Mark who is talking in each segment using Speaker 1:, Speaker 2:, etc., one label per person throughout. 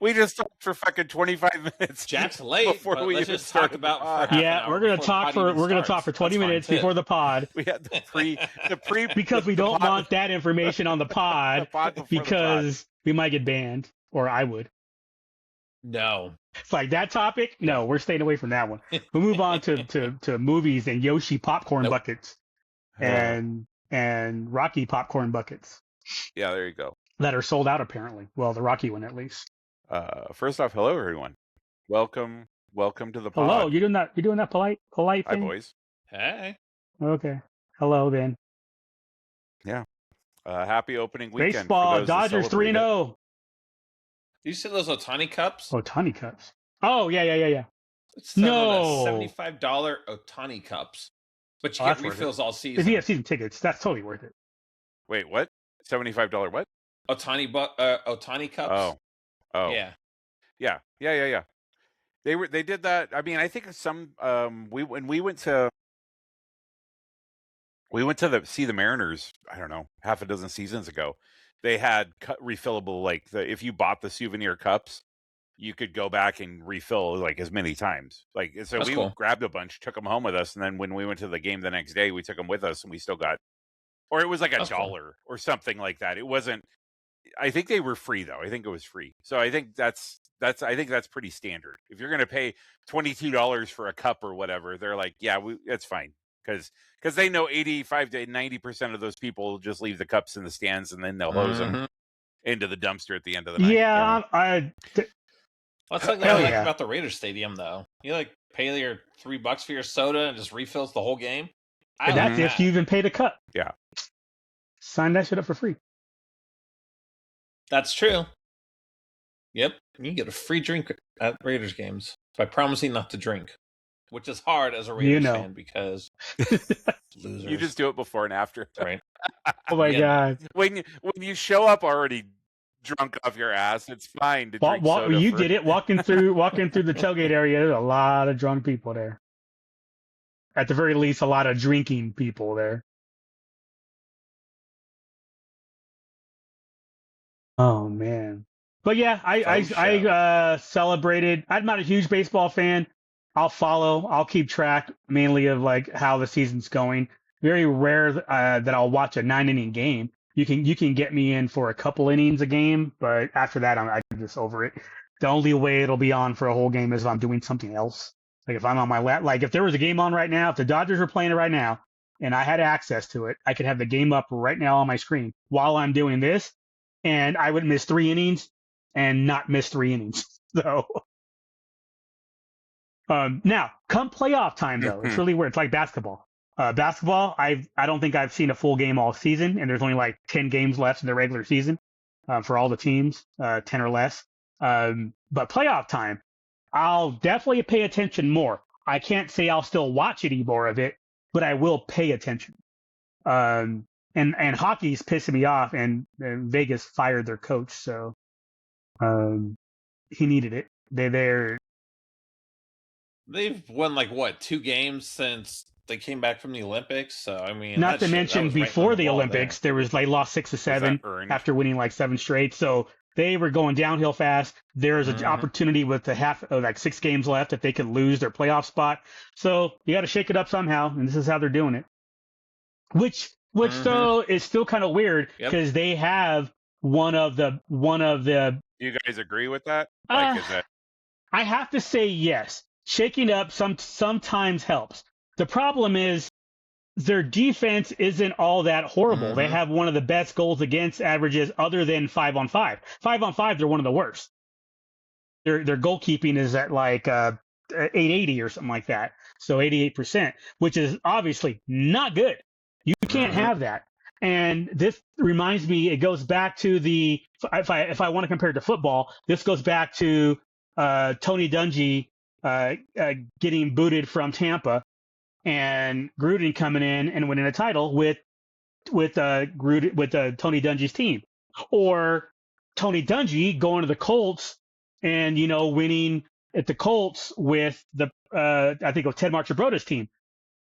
Speaker 1: we just talked for fucking 25 minutes.
Speaker 2: Jack's late,
Speaker 1: before
Speaker 2: but
Speaker 1: we
Speaker 2: let's
Speaker 1: even
Speaker 2: just talk
Speaker 1: started the
Speaker 2: about for
Speaker 1: pod.
Speaker 2: half an
Speaker 3: Yeah,
Speaker 2: hour.
Speaker 3: we're gonna
Speaker 2: before the
Speaker 3: talk
Speaker 2: pod
Speaker 3: for
Speaker 2: even starts.
Speaker 3: 20
Speaker 2: That's fine,
Speaker 3: minutes
Speaker 2: too.
Speaker 3: before the pod
Speaker 1: We had the pre
Speaker 3: because we don't want that information on the pod,
Speaker 1: the pod before
Speaker 3: because we might get banned, or I would.
Speaker 2: No.
Speaker 3: It's like that topic. No, we're staying away from that one. We'll move on to movies and Yoshi popcorn
Speaker 2: Nope.
Speaker 3: buckets
Speaker 1: the pod.
Speaker 3: and Rocky popcorn buckets
Speaker 1: Yeah, there you go.
Speaker 3: that are sold out apparently. Well, the Rocky one at least.
Speaker 1: First off, hello everyone. Welcome to the pod.
Speaker 3: Hello, you're doing that polite
Speaker 1: Hi,
Speaker 3: thing.
Speaker 1: boys.
Speaker 2: Hey.
Speaker 3: Okay. Hello then.
Speaker 1: Happy opening weekend. for
Speaker 3: Baseball,
Speaker 1: those that
Speaker 3: Dodgers
Speaker 1: celebrate it.
Speaker 3: 3-0.
Speaker 2: Do you see those Otani cups?
Speaker 3: Otani cups. Oh yeah.
Speaker 2: It's
Speaker 3: No.
Speaker 2: $75 Otani cups, but you
Speaker 3: Oh,
Speaker 2: get
Speaker 3: that's worth it.
Speaker 2: refills all
Speaker 3: If
Speaker 2: season.
Speaker 3: you have season tickets, that's totally worth it.
Speaker 1: Wait, what? $75 what?
Speaker 2: Otani cups.
Speaker 1: Oh.
Speaker 2: Yeah.
Speaker 1: Yeah. They did that. I mean, I think some we went to see the Mariners, I don't know, half a dozen seasons ago. They had refillable, like if you bought the souvenir cups, you could go back and refill like as many times. Like, so
Speaker 2: That's
Speaker 1: we
Speaker 2: cool.
Speaker 1: grabbed a bunch, took them home with us, and then when we went to the game the next day, we took them with us, and we still got, or it was like
Speaker 2: That's cool.
Speaker 1: $1 or something like that. It wasn't. I think they were free though. I think it was free. So I think that's pretty standard. If you're going to pay $22 for a cup or whatever, they're like, yeah, that's fine, because they know 85 to 90% of those people will just leave the cups in the stands and then they'll hose them into the dumpster at the end of the night.
Speaker 3: Yeah,
Speaker 2: That's like
Speaker 3: Hell
Speaker 2: what I like
Speaker 3: yeah.
Speaker 2: about the Raiders Stadium, though. You like pay your $3 for your soda and just refills the whole game. I
Speaker 3: and
Speaker 2: like
Speaker 3: that's if
Speaker 2: that.
Speaker 3: you even paid a cut.
Speaker 1: Yeah.
Speaker 3: Sign that shit up for free.
Speaker 2: That's true. Yep, you can get a free drink at Raiders games by promising not to drink, which is hard as a Raiders fan because losers.
Speaker 1: You just do it before and after.
Speaker 2: Right.
Speaker 3: Oh my
Speaker 2: Yeah.
Speaker 3: god.
Speaker 1: When you show up already drunk off your ass, it's fine to drink soda.
Speaker 3: You did it walking through the tailgate area. There's a lot of drunk people there. At the very least, a lot of drinking people there. Oh man. But yeah, I celebrated. I'm not a huge baseball fan. I'll follow. I'll keep track mainly of like how the season's going. Very rare that I'll watch a 9-inning game. You can get me in for a couple innings a game, but after that, I'm just over it. The only way it'll be on for a whole game is if I'm doing something else. Like if I'm on my lap, like if there was a game on right now, if the Dodgers were playing it right now, and I had access to it, I could have the game up right now on my screen while I'm doing this, and I would miss 3 innings and not miss 3 innings. So, now come playoff time though, it's really weird. It's like basketball. Basketball, I don't think I've seen a full game all season, and there's only like 10 games left in the regular season for all the teams, 10 or less. But playoff time, I'll definitely pay attention more. I can't say I'll still watch any more of it, but I will pay attention. And hockey's pissing me off, and Vegas fired their coach, so he needed it.
Speaker 2: They've won like what 2 games since they came back from the Olympics. So I mean,
Speaker 3: not to mention before the Olympics, they lost 6 or 7 after winning like 7 straight. So they were going downhill fast. There's an opportunity with like 6 games left that they could lose their playoff spot. So you got to shake it up somehow, and this is how they're doing it. Which though is still kind of weird because they have one of the.
Speaker 1: Do you guys agree with that? Like, is that?
Speaker 3: I have to say yes. Shaking up sometimes helps. The problem is their defense isn't all that horrible. They have one of the best goals against averages other than 5-on-5. 5-on-5, they're one of the worst. Their goalkeeping is at like 880 or something like that. So 88%, which is obviously not good. You can't have that. And this reminds me, it goes back to if I want to compare it to football, this goes back to Tony Dungy getting booted from Tampa, and Gruden coming in and winning a title with Tony Dungy's team, or Tony Dungy going to the Colts and winning at the Colts with I think it was Ted Marchibroda's team.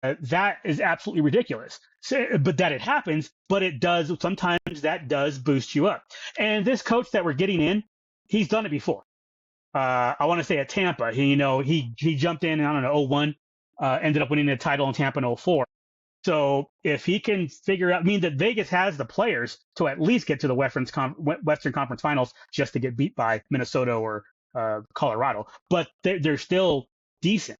Speaker 3: That is absolutely ridiculous. So, but that it happens, but it does sometimes. That does boost you up. And this coach that we're getting in, he's done it before. I want to say at Tampa, he jumped in, I don't know, 01, ended up winning the title in Tampa in 04. So if he can figure out, I mean, that Vegas has the players to at least get to the Western Conference Finals just to get beat by Minnesota or Colorado, but they're still decent.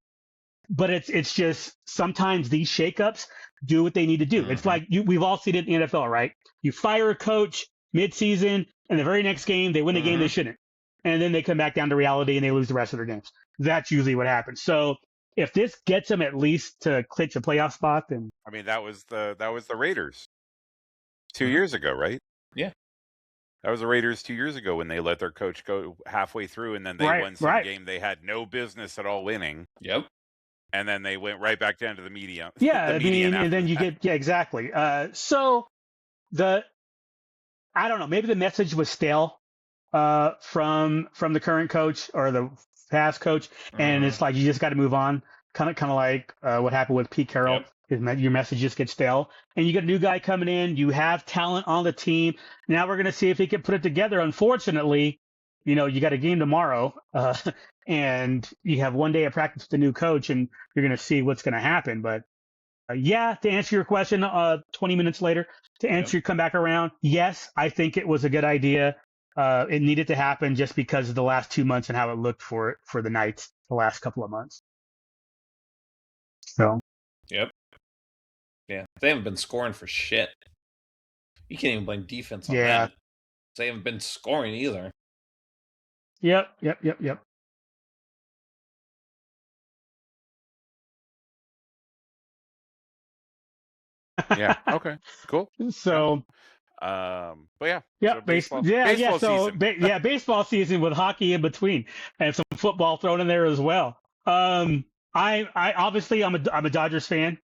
Speaker 3: But it's just sometimes these shakeups do what they need to do.
Speaker 2: Mm-hmm.
Speaker 3: It's like we've all seen it in the NFL, right? You fire a coach mid-season, and the very next game they win a game they shouldn't, and then they come back down to reality and they lose the rest of their games. That's usually what happens. So if this gets them at least to clinch a playoff spot, then
Speaker 1: I mean that was the Raiders 2 years ago, right?
Speaker 2: Yeah,
Speaker 1: that was the Raiders 2 years ago when they let their coach go halfway through, and then they won some game they had no business at all winning.
Speaker 2: Yep.
Speaker 1: And then they went right back down to the median.
Speaker 3: Yeah,
Speaker 1: the median
Speaker 3: and then you get exactly. So I don't know, maybe the message was stale from the current coach or the past coach, and it's like you just got to move on. Kind of like what happened with Pete Carroll. Yep. Your message just gets stale, and you get a new guy coming in. You have talent on the team. Now we're going to see if he can put it together. Unfortunately, you got a game tomorrow, and you have 1 day of practice with the new coach, and you're going to see what's going to happen. But to answer your question, 20 minutes later, come back around. Yes, I think it was a good idea. It needed to happen just because of the last 2 months and how it looked for the Knights the last couple of months. So.
Speaker 2: Yep. Yeah, they haven't been scoring for shit. You can't even blame defense on that. They haven't been scoring either.
Speaker 3: Yep.
Speaker 1: Yeah. Okay. Cool.
Speaker 3: So.
Speaker 1: But yeah.
Speaker 3: Yeah.
Speaker 1: So baseball
Speaker 3: season. Baseball season with hockey in between and some football thrown in there as well. I obviously I'm a Dodgers fan.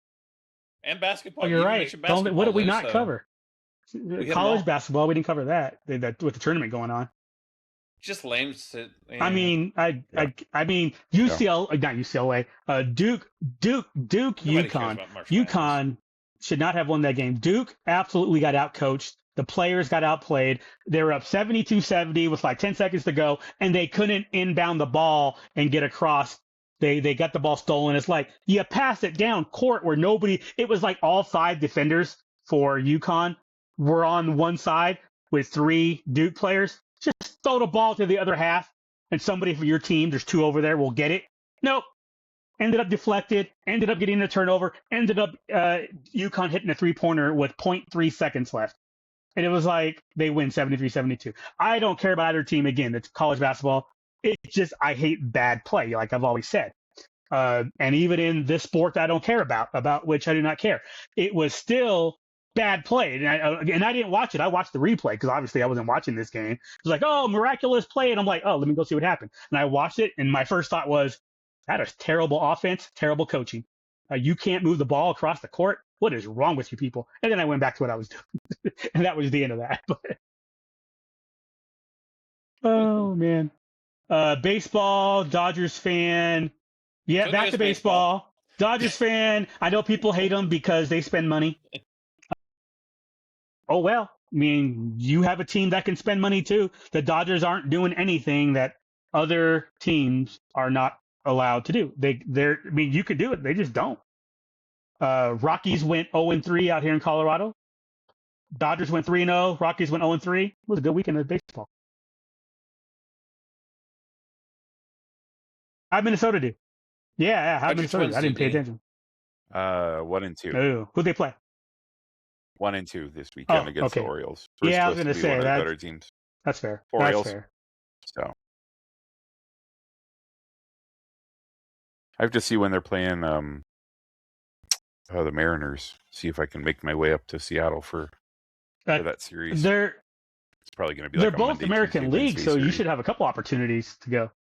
Speaker 2: And basketball.
Speaker 3: Oh, you're right. What did we not cover? College basketball. We didn't cover that with the tournament going on.
Speaker 2: Just lame.
Speaker 3: I mean, UCLA, not UCLA. Duke, UConn. UConn should not have won that game. Duke absolutely got outcoached. The players got outplayed. They were up 72-70 with like 10 seconds to go, and they couldn't inbound the ball and get across. They got the ball stolen. It's like you pass it down court where it was like all 5 defenders for UConn were on one side with 3 Duke players. Just throw the ball to the other half, and somebody for your team, there's 2 over there, will get it. Nope. Ended up deflected, ended up getting a turnover, ended up UConn hitting a 3-pointer with 0.3 seconds left. And it was like they win 73-72. I don't care about either team. Again, it's college basketball. It's just I hate bad play, like I've always said. And even in this sport I don't care about which I do not care, it was still bad play. And I didn't watch it. I watched the replay because obviously I wasn't watching this game. It was like, oh, miraculous play. And I'm like, oh, let me go see what happened. And I watched it, and my first thought was, that is terrible offense, terrible coaching. You can't move the ball across the court. What is wrong with you people? And then I went back to what I was doing. And that was the end of that. Oh, man. Baseball, Dodgers fan. Yeah, so back to baseball. Dodgers fan. I know people hate them because they spend money. Oh, well. I mean, you have a team that can spend money, too. The Dodgers aren't doing anything that other teams are not allowed to do. You could do it. They just don't. Rockies went 0-3 out here in Colorado. Dodgers went 3-0. Rockies went 0-3. It was a good weekend of baseball. How'd Minnesota do? Yeah. How'd Minnesota do? I didn't pay attention.
Speaker 1: 1-2.
Speaker 3: Oh, who'd they play?
Speaker 1: 1-2 this weekend against the Orioles.
Speaker 3: Yeah, I was going to say
Speaker 1: one of
Speaker 3: that.
Speaker 1: The better teams.
Speaker 3: That's fair.
Speaker 1: Orioles.
Speaker 3: That's fair.
Speaker 1: So I have to see when they're playing the Mariners. See if I can make my way up to Seattle for that series.
Speaker 3: It's
Speaker 1: probably going to be.
Speaker 3: They're
Speaker 1: like
Speaker 3: both
Speaker 1: Monday,
Speaker 3: American
Speaker 1: Tuesday,
Speaker 3: League,
Speaker 1: Wednesday
Speaker 3: so
Speaker 1: series.
Speaker 3: you should have a couple opportunities to go.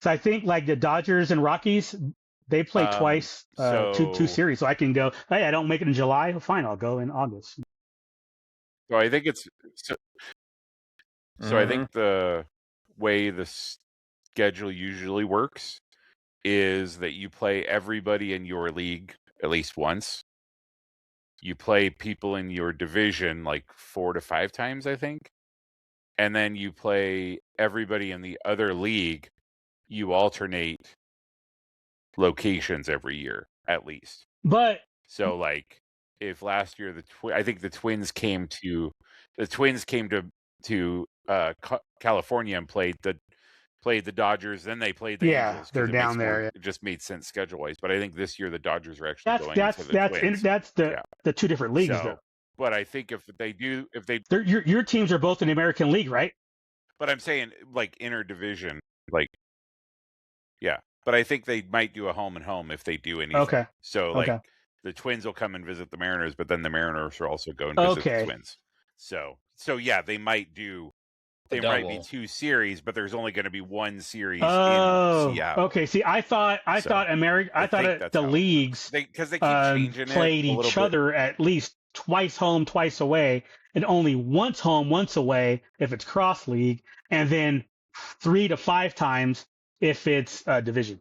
Speaker 3: So I think like the Dodgers and Rockies, they play twice, two series. So I can go. Hey, I don't make it in July. Fine, I'll go in August.
Speaker 1: So I think it's I think the way the schedule usually works is that you play everybody in your league at least once. You play people in your division like 4 to 5 times, I think. and then you play everybody in the other league, you alternate locations every year at least.
Speaker 3: But
Speaker 1: so like if last year I think the Twins came to California and played the Dodgers, then they played the Angels
Speaker 3: they're
Speaker 1: because
Speaker 3: down there.
Speaker 1: it just made sense schedule wise. But I think this year the Dodgers are actually going to the Twins.
Speaker 3: That's the two different leagues though.
Speaker 1: But I think if they
Speaker 3: your teams are both in the American League, right?
Speaker 1: But I'm saying like interdivision, like but I think they might do a home and home if they do anything.
Speaker 3: Okay.
Speaker 1: So like the Twins will come and visit the Mariners, but then the Mariners will also go and visit the Twins. So yeah, they might do. There might be two series, but there's only going to be one series in Seattle.
Speaker 3: Okay. See, I thought the leagues
Speaker 1: because they keep changing
Speaker 3: played each other at least twice home, twice away, and only once home, once away if it's cross league, and then 3 to 5 times if it's division.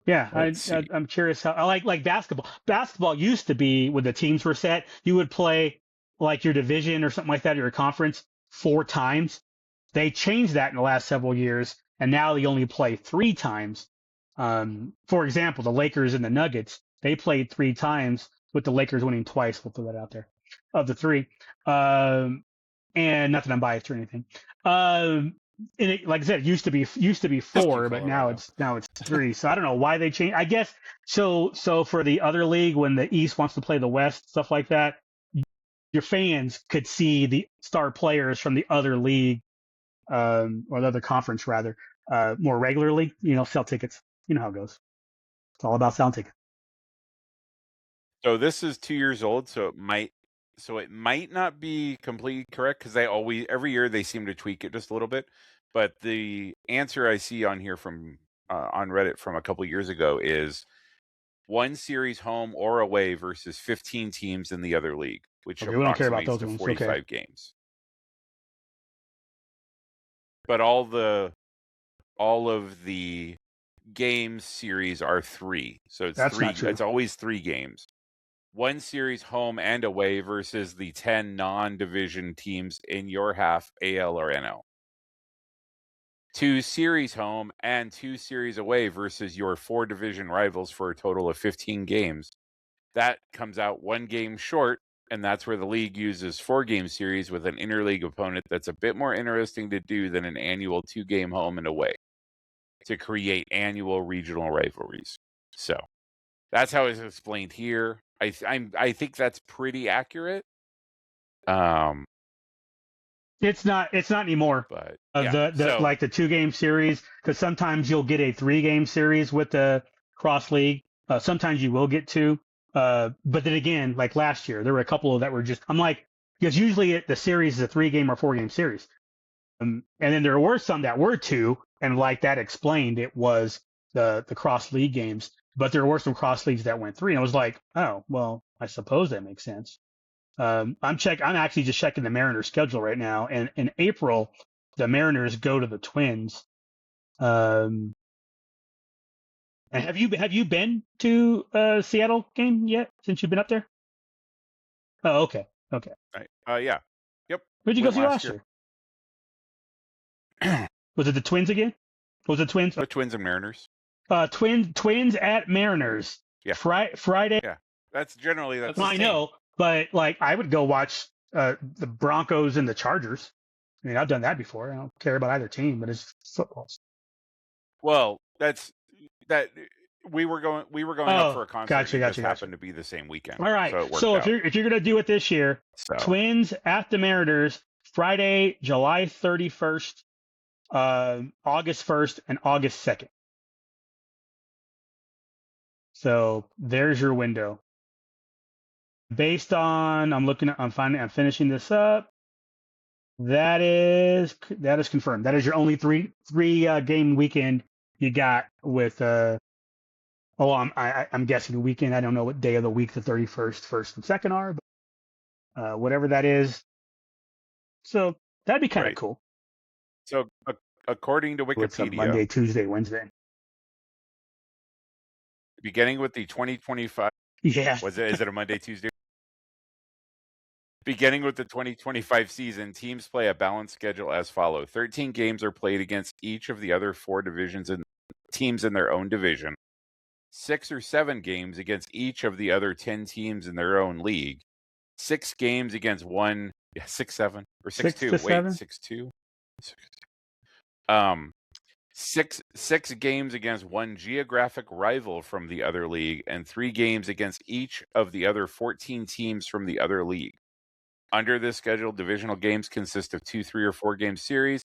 Speaker 3: Yeah, I'm curious how. I like basketball. Basketball used to be when the teams were set, you would play like your division or something like that, or your conference 4 times. They changed that in the last several years, and now they only play 3 times. For example, the Lakers and the Nuggets, they played 3 times, with the Lakers winning twice. We'll throw that out there, of the 3. And not that I'm biased or anything. And it, like I said, it used to be 4, but now it's 3. So I don't know why they changed. I guess so for the other league, when the East wants to play the West, stuff like that, your fans could see the star players from the other league, or the other conference rather, more regularly. Sell tickets. You know how it goes. It's all about selling tickets.
Speaker 1: So this is 2 years old, so it might not be completely correct because every year they seem to tweak it just a little bit. But the answer I see on here from on Reddit from a couple years ago is 1 series home or away versus 15 teams in the other league, which
Speaker 3: we don't care about those
Speaker 1: to
Speaker 3: ones.
Speaker 1: 45 games. But all of the game series are 3, so it's
Speaker 3: That's
Speaker 1: 3.
Speaker 3: Not true.
Speaker 1: It's always 3 games. 1 series home and away versus the 10 non-division teams in your half, AL or NL. 2 series home and 2 series away versus your 4 division rivals for a total of 15 games. That comes out 1 game short, and that's where the league uses 4-game series with an interleague opponent that's a bit more interesting to do than an annual 2-game home and away to create annual regional rivalries. So that's how it's explained here. I think that's pretty accurate.
Speaker 3: It's not anymore.
Speaker 1: But
Speaker 3: like the 2-game series, because sometimes you'll get a 3-game series with the cross league. Sometimes you will get 2. But then again, like last year, there were a couple that were just. I'm like, because usually the series is a 3-game or 4-game series, and then there were some that were 2, and like that explained it was the cross league games. But there were some cross leagues that went 3, and I was like, oh well, I suppose that makes sense. I'm actually just checking the Mariners schedule right now, and in April, the Mariners go to the Twins. And have you been to a Seattle game yet since you've been up there? Oh, okay.
Speaker 1: Right. Yeah. Yep.
Speaker 3: Where'd you go see last year? Was it the Twins again? Was it Twins?
Speaker 1: The Twins and Mariners.
Speaker 3: Twins at Mariners.
Speaker 1: Yeah.
Speaker 3: Friday.
Speaker 1: Yeah. That's generally that's.
Speaker 3: I know, but like I would go watch the Broncos and the Chargers. I mean, I've done that before. I don't care about either team, but it's football.
Speaker 1: Well, that's that. We were going up for a concert.
Speaker 3: Gotcha.
Speaker 1: Happened to be the same weekend.
Speaker 3: All right. So if you're gonna do it this year, Twins at the Mariners, Friday, July 31st, August 1st, and August 2nd. So there's your window. Based on, I'm finishing this up. That is confirmed. That is your only three game weekend you got with. I'm guessing the weekend. I don't know what day of the week the 31st, 1st, and 2nd are, but whatever that is. So that'd be kind of cool.
Speaker 1: So according to Wikipedia,
Speaker 3: it's Monday, Tuesday, Wednesday.
Speaker 1: Beginning with the 2025.
Speaker 3: Yeah.
Speaker 1: Is it a Monday, Tuesday? Beginning with the 2025 season, teams play a balanced schedule as follows. 13 games are played against each of the other 4 divisions and teams in their own division. 6 or 7 games against each of the other 10 teams in their own league. 6 games against one, 6, 7, or 6, 2. Wait, 6, 2? 6 games against one geographic rival from the other league, and 3 games against each of the other 14 teams from the other league. Under this schedule, divisional games consist of 2 3 or 4 game series.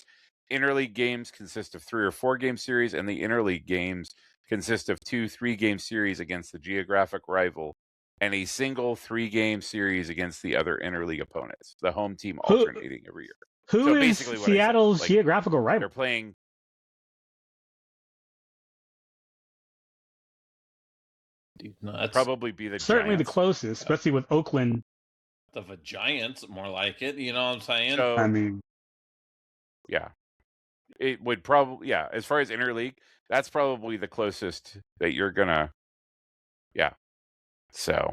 Speaker 1: Interleague games consist of 3 or 4 game series, and the interleague games consist of 2 3 game series against the geographic rival and a single 3 game series against the other interleague opponents. The home team alternating every year.
Speaker 3: Who is basically Seattle's geographical rival?
Speaker 1: They're playing.
Speaker 2: No,
Speaker 1: probably be the
Speaker 3: certainly
Speaker 1: Giants.
Speaker 3: The closest, especially with Oakland.
Speaker 2: The Giants, more like it. You know what I'm saying?
Speaker 1: So,
Speaker 3: I mean,
Speaker 1: yeah, it would probably, yeah. As far as interleague, that's probably the closest that you're gonna, yeah. So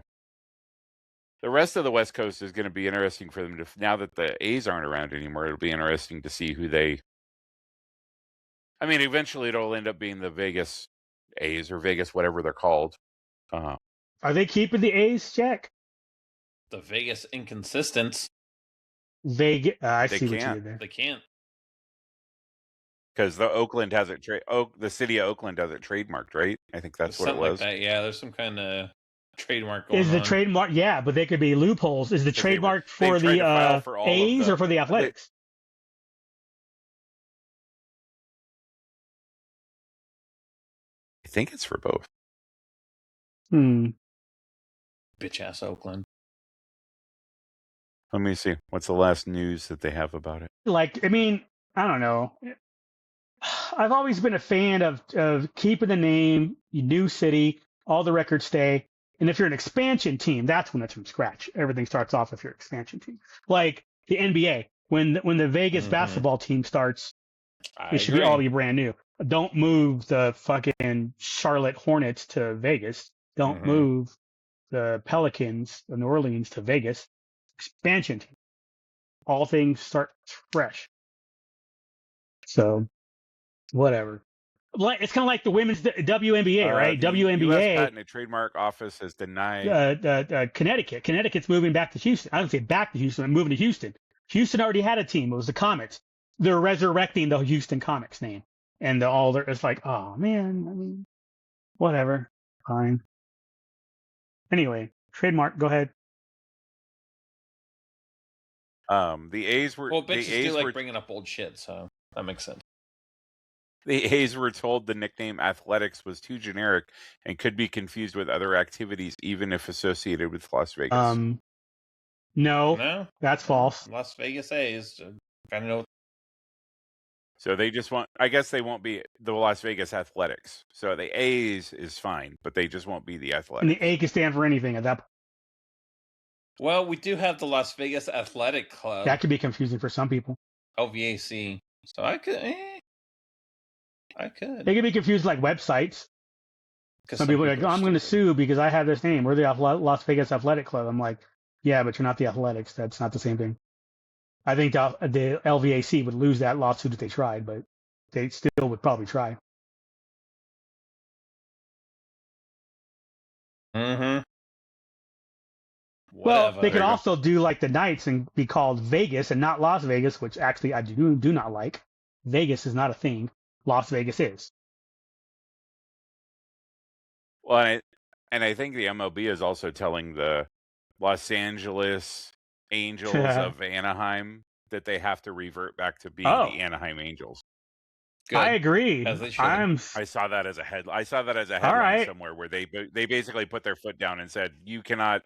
Speaker 1: the rest of the West Coast is going to be interesting for them to, now that the A's aren't around anymore. It'll be interesting to see who they. I mean, eventually it'll end up being the Vegas A's or Vegas, whatever they're called.
Speaker 3: Are they keeping the A's, Jack?
Speaker 2: The Vegas inconsistents.
Speaker 3: Vegas. I
Speaker 1: they
Speaker 3: see
Speaker 1: can't.
Speaker 3: what you did there.
Speaker 2: They can't.
Speaker 1: Because the Oakland has it the city of Oakland has it trademarked, right? I think that's what it was.
Speaker 2: Like that. Yeah, there's some kind of trademark going on.
Speaker 3: Is the trademark? Yeah, but they could be loopholes. Is the trademark for the A's or for the Athletics?
Speaker 1: I think it's for both.
Speaker 2: Bitch ass Oakland.
Speaker 1: Let me see. What's the last news that they have about it?
Speaker 3: Like, I mean, I don't know. I've always been a fan of keeping the name, new city, all the records stay. And if you're an expansion team, that's when it's from scratch. Everything starts off if you're an expansion team. Like the NBA, when the Vegas basketball team starts, it should all be brand new. Don't move the fucking Charlotte Hornets to Vegas. Don't move the Pelicans of New Orleans to Vegas. Expansion team. All things start fresh. So, whatever. It's kind of like the women's WNBA, right?
Speaker 1: The
Speaker 3: WNBA.
Speaker 1: US Patent and Trademark Office has denied.
Speaker 3: Connecticut. Connecticut's moving back to Houston. I don't say back to Houston. I'm moving to Houston. Houston already had a team. It was the Comets. They're resurrecting the Houston Comets name, and it's like, oh man. I mean, whatever. Fine. Anyway, trademark. Go ahead.
Speaker 1: The A's were.
Speaker 2: Well, bitches do like bringing up old shit, so that makes sense.
Speaker 1: The A's were told the nickname Athletics was too generic and could be confused with other activities, even if associated with Las Vegas.
Speaker 3: No, that's false.
Speaker 2: Las Vegas A's. Kind of know.
Speaker 1: So they just want. I guess they won't be the Las Vegas Athletics. So the A's is fine, but they just won't be the Athletics.
Speaker 3: And the A can stand for anything at that point.
Speaker 2: Well, we do have the Las Vegas Athletic Club.
Speaker 3: That could be confusing for some people.
Speaker 2: LVAC. So I could.
Speaker 3: They could be confused like websites. Some people are like, I'm going to sue because I have this name. We're the Las Vegas Athletic Club. I'm like, yeah, but you're not the Athletics. That's not the same thing. I think the LVAC would lose that lawsuit if they tried, but they still would probably try. Well, they could also do like the Knights and be called Vegas and not Las Vegas, which actually I do not like. Vegas is not a thing. Las Vegas is.
Speaker 1: Well, and I think the MLB is also telling the Los Angeles Angels of Anaheim that they have to revert back to being the Anaheim Angels.
Speaker 3: Good. I agree.
Speaker 1: I saw that as a headline somewhere where they basically put their foot down and said, you cannot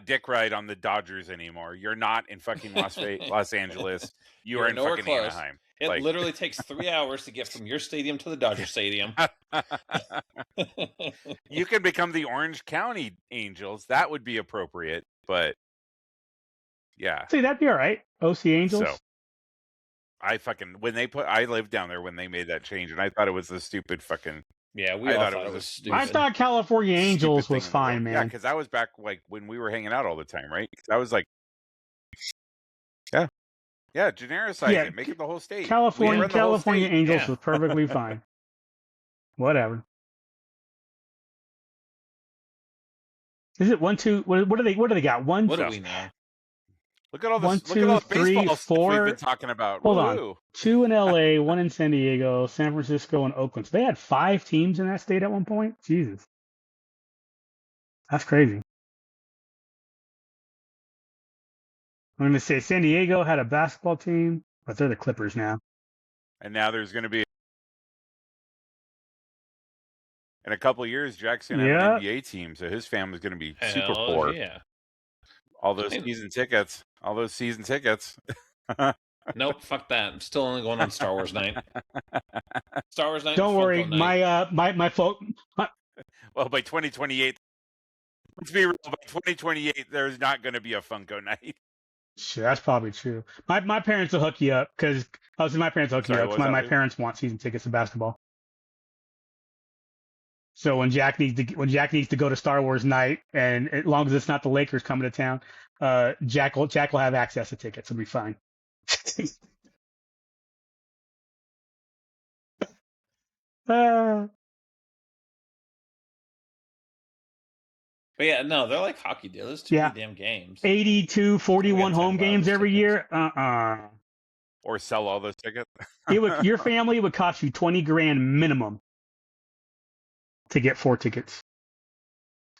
Speaker 1: dick ride on the Dodgers anymore. You're not in fucking Los Angeles. You're in fucking close. Anaheim.
Speaker 2: It literally takes 3 hours to get from your stadium to the Dodger Stadium.
Speaker 1: You can become the Orange County Angels. That would be appropriate, but yeah.
Speaker 3: See, that'd be all right. OC Angels. So,
Speaker 1: I lived down there when they made that change, and I thought it was the stupid fucking
Speaker 2: Yeah, we all thought it was stupid.
Speaker 3: I thought California Angels was fine, man.
Speaker 1: Yeah, because that was back like when we were hanging out all the time, right? I was like, yeah, genericize it, make it the whole state.
Speaker 3: California Angels was perfectly fine. Whatever. Is it 1, 2? What do they got?
Speaker 2: What do we know?
Speaker 1: Look at all this.
Speaker 3: 1, 2,
Speaker 1: look at all the
Speaker 3: 3,
Speaker 1: baseball
Speaker 3: 4.
Speaker 1: Stuff we've been talking about.
Speaker 3: Hold on. 2 in LA, 1 in San Diego, San Francisco, and Oakland. So they had 5 teams in that state at one point. Jesus, that's crazy. I'm going to say San Diego had a basketball team, but they're the Clippers now.
Speaker 1: And now there's going to be, in a couple of years, Jack's going to have an NBA team, so his family's going to be super poor.
Speaker 2: Yeah.
Speaker 1: All those season tickets.
Speaker 2: Nope, fuck that. I'm still only going on Star Wars night. Star Wars night.
Speaker 3: Don't worry, my folk.
Speaker 1: Well, by 2028, let's be real. By 2028, there's not going to be a Funko night.
Speaker 3: Sure, that's probably true. My parents will hook you up because my parents will hook you up. My parents want season tickets to basketball. So when Jack needs to go to Star Wars night, and as long as it's not the Lakers coming to town, Jack will have access to tickets. It'll be fine.
Speaker 2: But yeah, no, they're like hockey deals. There's too many damn games.
Speaker 3: 82, 41 home games every year.
Speaker 1: Or sell all those tickets.
Speaker 3: Your family would cost you $20,000 minimum to get 4 tickets.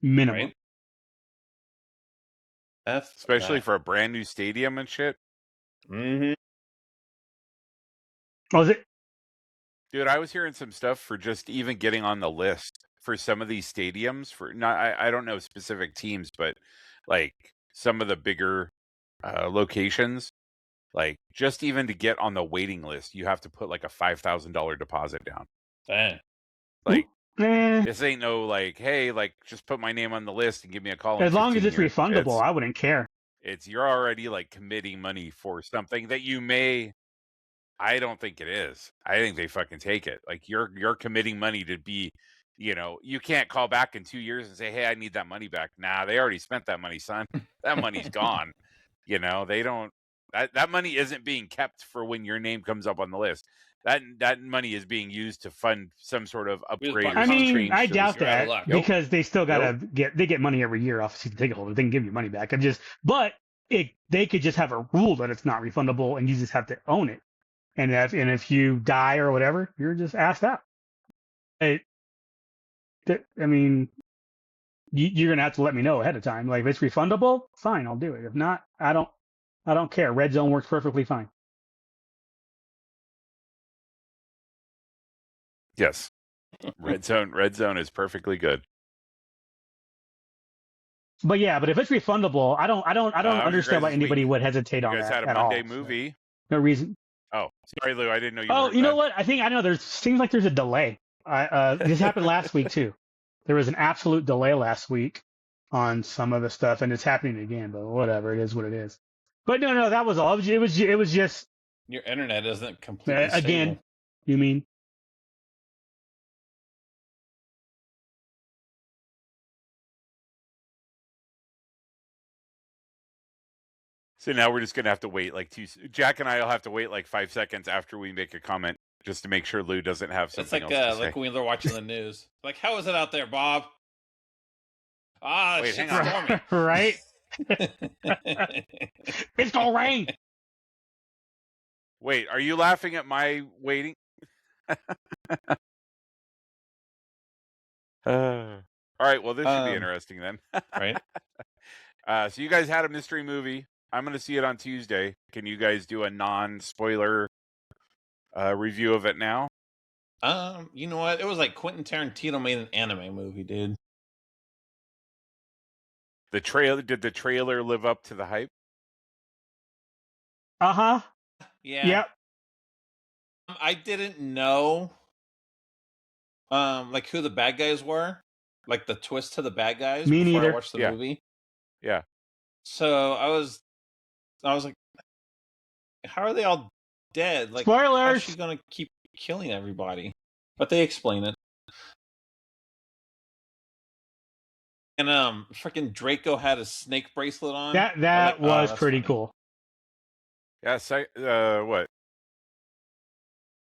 Speaker 3: Minimum.
Speaker 2: Right?
Speaker 1: Especially for a brand new stadium and shit.
Speaker 2: Mm-hmm.
Speaker 3: Oh, is it?
Speaker 1: Dude, I was hearing some stuff for just even getting on the list for some of these stadiums. For I don't know specific teams, but like some of the bigger locations, like just even to get on the waiting list, you have to put like a $5,000 deposit down.
Speaker 2: Dang.
Speaker 1: Like this ain't no like, hey, like just put my name on the list and give me a call.
Speaker 3: As long as it's refundable, I wouldn't care.
Speaker 1: You're already like committing money for something that you may. I don't think it is. I think they fucking take it. Like you're committing money to be, you can't call back in 2 years and say, hey, I need that money back. Nah, they already spent that money, son. That money's gone. They don't. That money isn't being kept for when your name comes up on the list. That money is being used to fund some sort of upgrade.
Speaker 3: I mean, I doubt that because they still gotta get money every year off season ticket holders. They can give you money back. They could just have a rule that it's not refundable, and you just have to own it. And if you die or whatever, you're just asked out. I mean, you're gonna have to let me know ahead of time. Like if it's refundable, fine, I'll do it. If not, I don't care. Red Zone works perfectly fine.
Speaker 1: Yes, Red Zone is perfectly good.
Speaker 3: But if it's refundable, I don't understand why anybody would hesitate on that.
Speaker 1: You guys had a Monday movie.
Speaker 3: So, no reason.
Speaker 1: Oh, sorry, Lou. I didn't know you.
Speaker 3: Oh, you know what? I know. Seems like there's a delay. This happened last week too. There was an absolute delay last week on some of the stuff, and it's happening again. But whatever, it is what it is. But no, that was all. It was just
Speaker 2: your internet isn't completely
Speaker 3: again.
Speaker 2: stable.
Speaker 3: You mean?
Speaker 1: So now we're just gonna have to wait Jack and I will have to wait like 5 seconds after we make a comment just to make sure Lou doesn't have something else to say.
Speaker 2: Like when they're watching the news. Like, how is it out there, Bob?
Speaker 1: Wait, hang on.
Speaker 2: Stormy.
Speaker 3: Right? It's gonna rain.
Speaker 1: Wait, are you laughing at my waiting? All right, well, this should be interesting then.
Speaker 2: Right?
Speaker 1: So you guys had a mystery movie. I'm going to see it on Tuesday. Can you guys do a non-spoiler review of it now?
Speaker 2: You know what? It was like Quentin Tarantino made an anime movie, dude.
Speaker 1: Did the trailer live up to the hype?
Speaker 3: Uh-huh.
Speaker 2: Yeah.
Speaker 3: Yep.
Speaker 2: I didn't know like who the bad guys were. Like the twist to the bad guys
Speaker 3: Me
Speaker 2: before
Speaker 3: neither.
Speaker 2: I watched the movie.
Speaker 1: Yeah.
Speaker 2: So I was like, how are they all dead? Like,
Speaker 3: spoilers.
Speaker 2: how's she gonna keep killing everybody? But they explain it. And freaking Draco had a snake bracelet on.
Speaker 3: That was pretty cool.
Speaker 1: Yeah, what?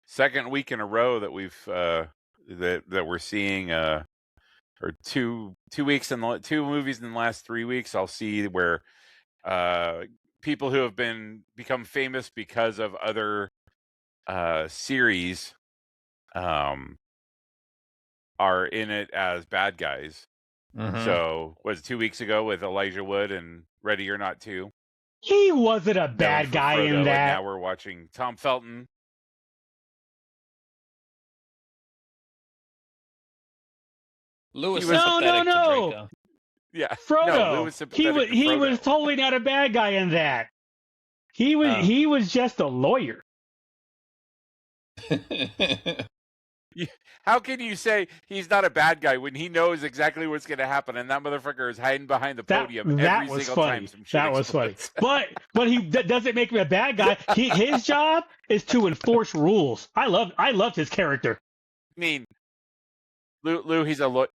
Speaker 1: Second week in a row that we've that we're seeing or two movies in the last 3 weeks. I'll see where people who have become famous because of other series are in it as bad guys. Mm-hmm. So was 2 weeks ago with Elijah Wood and Ready or Not 2.
Speaker 3: He wasn't a bad guy Frodo, in that.
Speaker 1: And now we're watching Tom Felton.
Speaker 2: Lewis was sympathetic to Draco.
Speaker 3: Yeah, Frodo. He was totally not a bad guy in that. He was just a lawyer.
Speaker 1: How can you say he's not a bad guy when he knows exactly what's going to happen, and that motherfucker is hiding behind the podium every single time some shit explodes?
Speaker 3: But that doesn't make him a bad guy. His job is to enforce rules. I loved his character.
Speaker 1: I mean, Lou, he's a lawyer.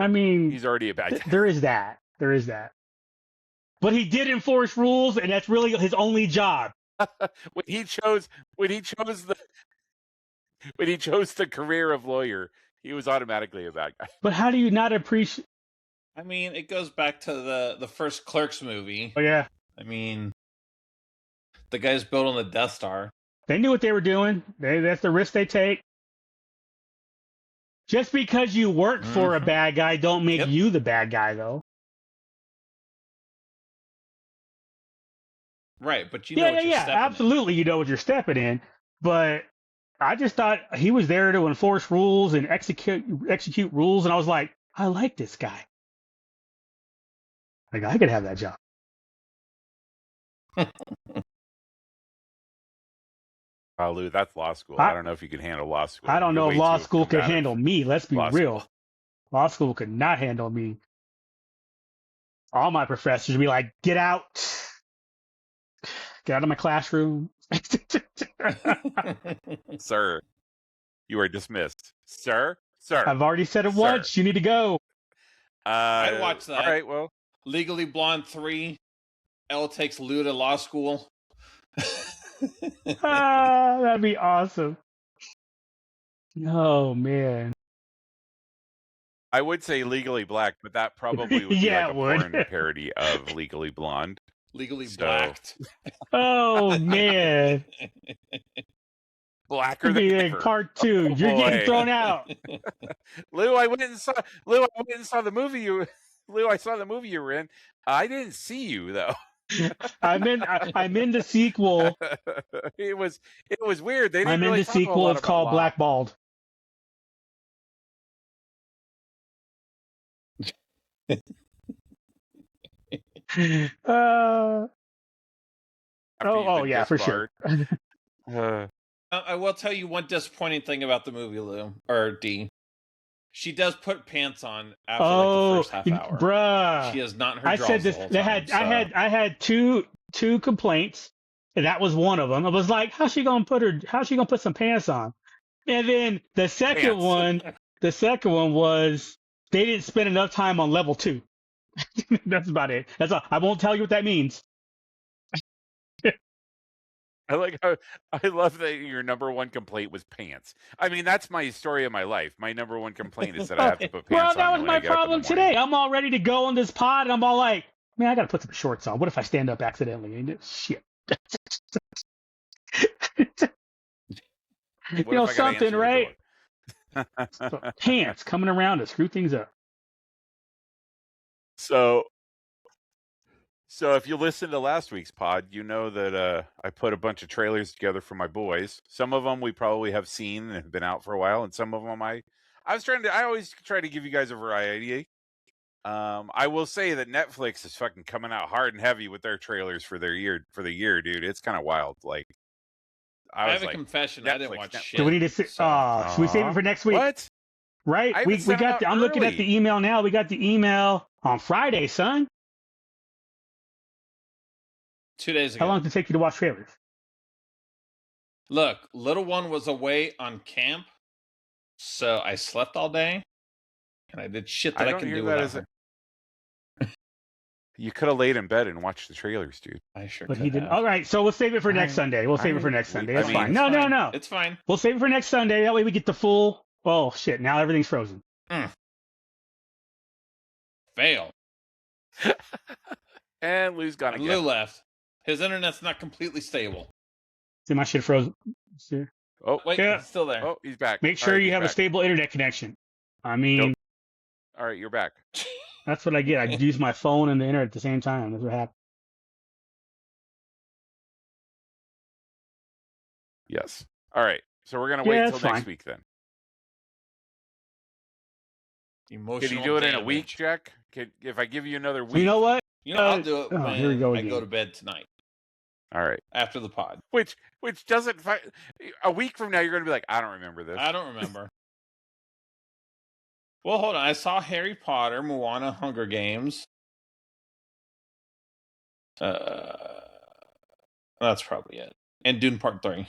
Speaker 3: I mean,
Speaker 1: he's already a bad guy.
Speaker 3: There is that. But he did enforce rules, and that's really his only job.
Speaker 1: when he chose the career of lawyer, he was automatically a bad guy.
Speaker 3: But how do you not appreciate?
Speaker 2: I mean, it goes back to the first Clerks movie.
Speaker 3: Oh yeah.
Speaker 2: I mean, the guys building the Death Star.
Speaker 3: They knew what they were doing. That's the risk they take. Just because you work for a bad guy, don't make you the bad guy, though.
Speaker 2: Right, but you know what you're stepping
Speaker 3: absolutely, you know what you're stepping in. But I just thought he was there to enforce rules and execute rules, and I was like, I like this guy. Like, I could have that job.
Speaker 1: Lou, that's law school. I don't know if you can handle law school.
Speaker 3: I don't know if law school could handle me. Let's be real. Law school could not handle me. All my professors would be like, get out. Get out of my classroom.
Speaker 1: Sir, you are dismissed. Sir.
Speaker 3: I've already said it once. You need to go.
Speaker 2: I'd watch that.
Speaker 1: All right, well.
Speaker 2: Legally Blonde 3. Elle takes Lou to law school.
Speaker 3: That'd be awesome. Oh, man.
Speaker 1: I would say Legally Black, but that probably would be like a porn parody of Legally Blonde.
Speaker 2: Legally Blacked.
Speaker 3: Oh, man.
Speaker 1: Blacker than ever.
Speaker 3: Part 2. You're getting thrown out.
Speaker 1: Lou, I went and saw the movie you were in. I didn't see you though.
Speaker 3: I'm in the sequel.
Speaker 1: It was weird. They didn't
Speaker 3: I'm
Speaker 1: really
Speaker 3: in the sequel. It's called Blackballed. Yeah, for sure.
Speaker 2: I will tell you one disappointing thing about the movie, Lou, or D. She does put pants on after the first half hour.
Speaker 3: Bruh.
Speaker 2: She has not her draws
Speaker 3: said this.
Speaker 2: The whole time,
Speaker 3: I had two complaints, and that was one of them. I was like, how's she gonna put some pants on? And then the second one was they didn't spend enough time on level 2. That's about it. That's all. I won't tell you what that means.
Speaker 1: I love that your number one complaint was pants. I mean, that's my story of my life. My number one complaint is that I have to put pants on.
Speaker 3: Well, that was my problem today. I'm all ready to go on this pod, and I'm all like, man, I got to put some shorts on. What if I stand up accidentally? Shit. You know something, right? Pants coming around to screw things up.
Speaker 1: So if you listened to last week's pod, you know that I put a bunch of trailers together for my boys. Some of them we probably have seen and have been out for a while, and some of them I always try to give you guys a variety. I will say that Netflix is fucking coming out hard and heavy with their trailers for the year, dude. It's kind of wild. Like,
Speaker 2: I have a confession. Netflix, I didn't watch shit.
Speaker 3: Do we need to should we save it for next week?
Speaker 1: What?
Speaker 3: Right? We got. I'm looking at the email now. We got the email on Friday, son.
Speaker 2: 2 days ago.
Speaker 3: How long did it take you to watch trailers?
Speaker 2: Look, little one was away on camp, so I slept all day. And I did shit that I can do without her.
Speaker 1: You could have laid in bed and watched the trailers, dude.
Speaker 2: I sure
Speaker 3: But
Speaker 2: could
Speaker 3: he didn't.
Speaker 2: have.
Speaker 3: All right, so we'll save it for next Sunday. We'll save it for next Sunday. It's fine. No.
Speaker 2: It's fine.
Speaker 3: We'll save it for next Sunday. That way we get the full. Oh shit! Now everything's frozen.
Speaker 2: Fail.
Speaker 1: And Lou's gone again.
Speaker 2: Lou left. His internet's not completely stable.
Speaker 3: See my shit frozen. See?
Speaker 2: Oh wait, he's still there.
Speaker 1: Oh, he's back.
Speaker 3: Make sure you have a stable internet connection. I mean,
Speaker 1: nope. All right, you're back.
Speaker 3: That's what I get. I use my phone and the internet at the same time. That's what happens.
Speaker 1: Yes. All right. So we're gonna wait until next week then.
Speaker 2: Emotional
Speaker 1: Can you do it in a week, Jack? If I give you another week?
Speaker 3: You know what?
Speaker 2: I'll do it when
Speaker 3: here we go
Speaker 2: I
Speaker 3: again.
Speaker 2: go to bed tonight.
Speaker 1: All right.
Speaker 2: After the pod.
Speaker 1: Which doesn't... A week from now, you're going to be like, I don't remember this.
Speaker 2: I don't remember. Well, hold on. I saw Harry Potter, Moana, Hunger Games. That's probably it. And Dune Part 3.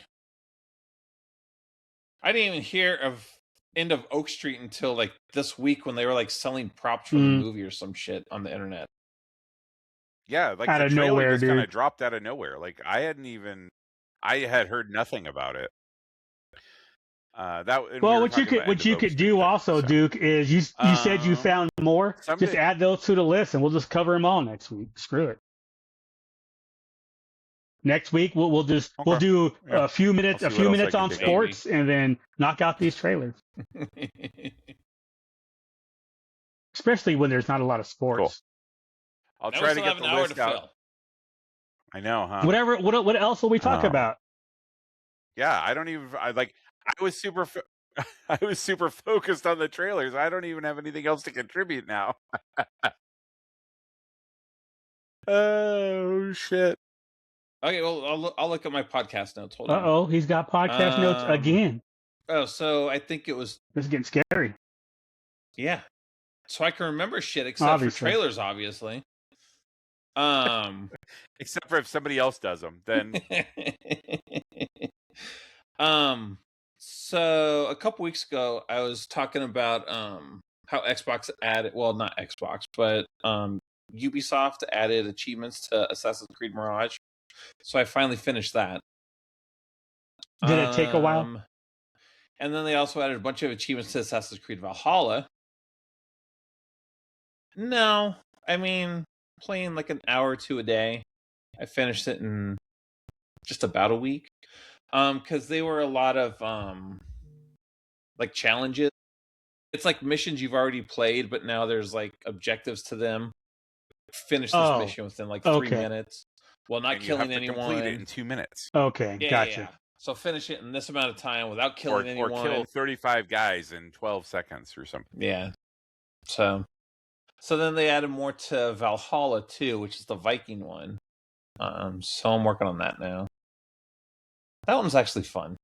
Speaker 2: I didn't even hear of End of Oak Street until like this week when they were like selling props for the movie or some shit on the internet.
Speaker 1: Yeah, like
Speaker 3: out
Speaker 1: the
Speaker 3: of
Speaker 1: trailer
Speaker 3: nowhere,
Speaker 1: just
Speaker 3: dude.
Speaker 1: kind of dropped out of nowhere. Like I had heard nothing about it.
Speaker 3: What you could do also, Duke, is you said you found more. Just add those to the list, and we'll just cover them all next week. Screw it. Next week we'll do a few minutes on sports, and then knock out these trailers. Especially when there's not a lot of sports.
Speaker 1: Cool. I'll try to get the list out. I know, huh?
Speaker 3: What else will we talk about?
Speaker 1: Yeah, I was super focused on the trailers. I don't even have anything else to contribute now. Oh shit.
Speaker 2: Okay, well, I'll look at my podcast notes. Hold on.
Speaker 3: Uh-oh, he's got podcast notes again.
Speaker 2: Oh, so I think it was...
Speaker 3: This is getting scary.
Speaker 2: Yeah. So I can remember shit except for trailers, obviously.
Speaker 1: Except for if somebody else does them, then...
Speaker 2: So a couple weeks ago, I was talking about how Xbox added... Well, not Xbox, but Ubisoft added achievements to Assassin's Creed Mirage. So I finally finished that.
Speaker 3: Did it take a while?
Speaker 2: And then they also added a bunch of achievements to Assassin's Creed Valhalla. No, I mean, playing like an hour or two a day. I finished it in just about a week. Because they were a lot of like challenges. It's like missions you've already played, but now there's like objectives to them. Finish this mission within like 3 minutes. Well, not killing anyone.
Speaker 1: Complete it in 2 minutes.
Speaker 3: Okay, gotcha.
Speaker 2: Yeah. So finish it in this amount of time without killing anyone.
Speaker 1: Or kill 35 guys in 12 seconds or something.
Speaker 2: Yeah. So then they added more to Valhalla too, which is the Viking one. So I'm working on that now. That one's actually fun.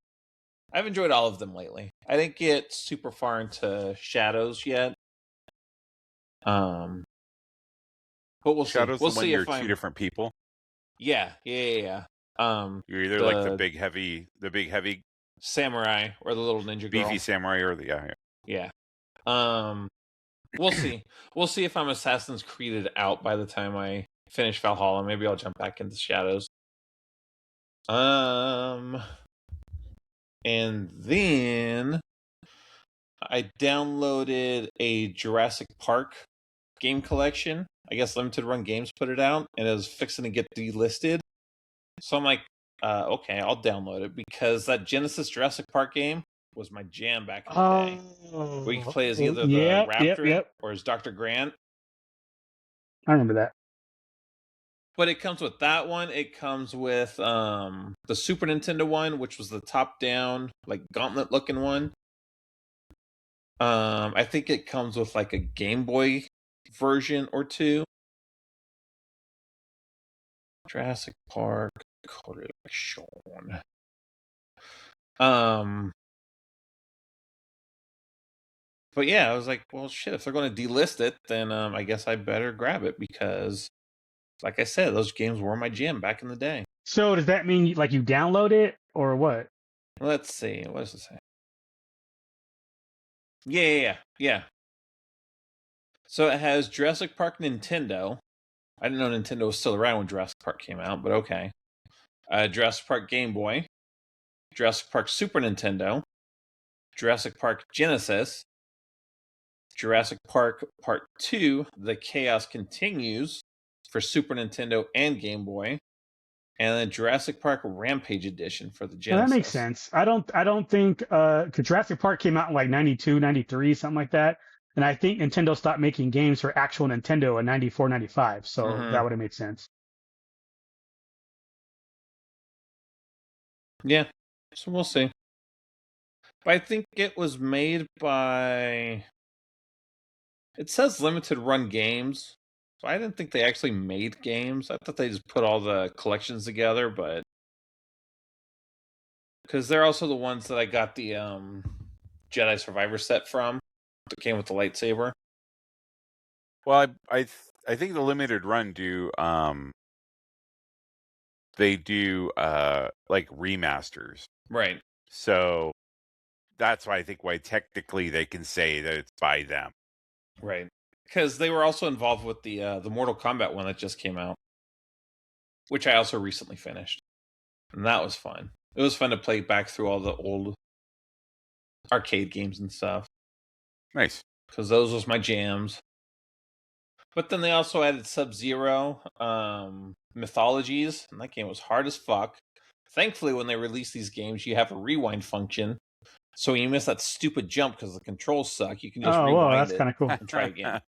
Speaker 2: I've enjoyed all of them lately. I didn't get super far into Shadows yet. But we'll see. We'll see if
Speaker 1: two different people.
Speaker 2: Yeah.
Speaker 1: You're either like the big heavy
Speaker 2: samurai or the little ninja girl.
Speaker 1: Beefy samurai or the
Speaker 2: yeah. We'll see. We'll see if I'm Assassin's Creeded out by the time I finish Valhalla. Maybe I'll jump back into Shadows. And then I downloaded a Jurassic Park game collection. I guess Limited Run Games put it out, and it was fixing to get delisted. So I'm like, okay, I'll download it, because that Genesis Jurassic Park game was my jam back in the day. Where you could play as either the Raptor or as Dr. Grant.
Speaker 3: I remember that.
Speaker 2: But it comes with that one. It comes with the Super Nintendo one, which was the top-down, like gauntlet-looking one. I think it comes with like a Game Boy version or two. Jurassic Park collection. But yeah, I was like, well, shit, if they're going to delist it, then I guess I better grab it, because, like I said, those games were my jam back in the day.
Speaker 3: So does that mean like you download it or what?
Speaker 2: Let's see. What does it say? Yeah. So it has Jurassic Park Nintendo. I didn't know Nintendo was still around when Jurassic Park came out, but okay. Jurassic Park Game Boy, Jurassic Park Super Nintendo, Jurassic Park Genesis, Jurassic Park Part 2, The Chaos Continues for Super Nintendo and Game Boy, and then Jurassic Park Rampage Edition for the
Speaker 3: Now,
Speaker 2: Genesis.
Speaker 3: that makes sense. I don't think cause Jurassic Park came out in like 92, 93, something like that. And I think Nintendo stopped making games for actual Nintendo in 94, 95. So that would have made sense.
Speaker 2: Yeah, so we'll see. But I think it was made by... It says Limited Run Games. So I didn't think they actually made games. I thought they just put all the collections together, but... Because they're also the ones that I got the Jedi Survivor set from. That came with the lightsaber.
Speaker 1: Well, I think the Limited Run do they do like remasters.
Speaker 2: Right.
Speaker 1: So that's why technically they can say that it's by them.
Speaker 2: Right. Because they were also involved with the Mortal Kombat one that just came out, which I also recently finished. And that was fun. It was fun to play back through all the old arcade games and stuff.
Speaker 1: Nice.
Speaker 2: Because those was my jams. But then they also added Sub-Zero Mythologies, and that game was hard as fuck. Thankfully, when they release these games, you have a rewind function. So when you miss that stupid jump because the controls suck, you can just rewind
Speaker 3: that's kind of cool.
Speaker 2: and try again.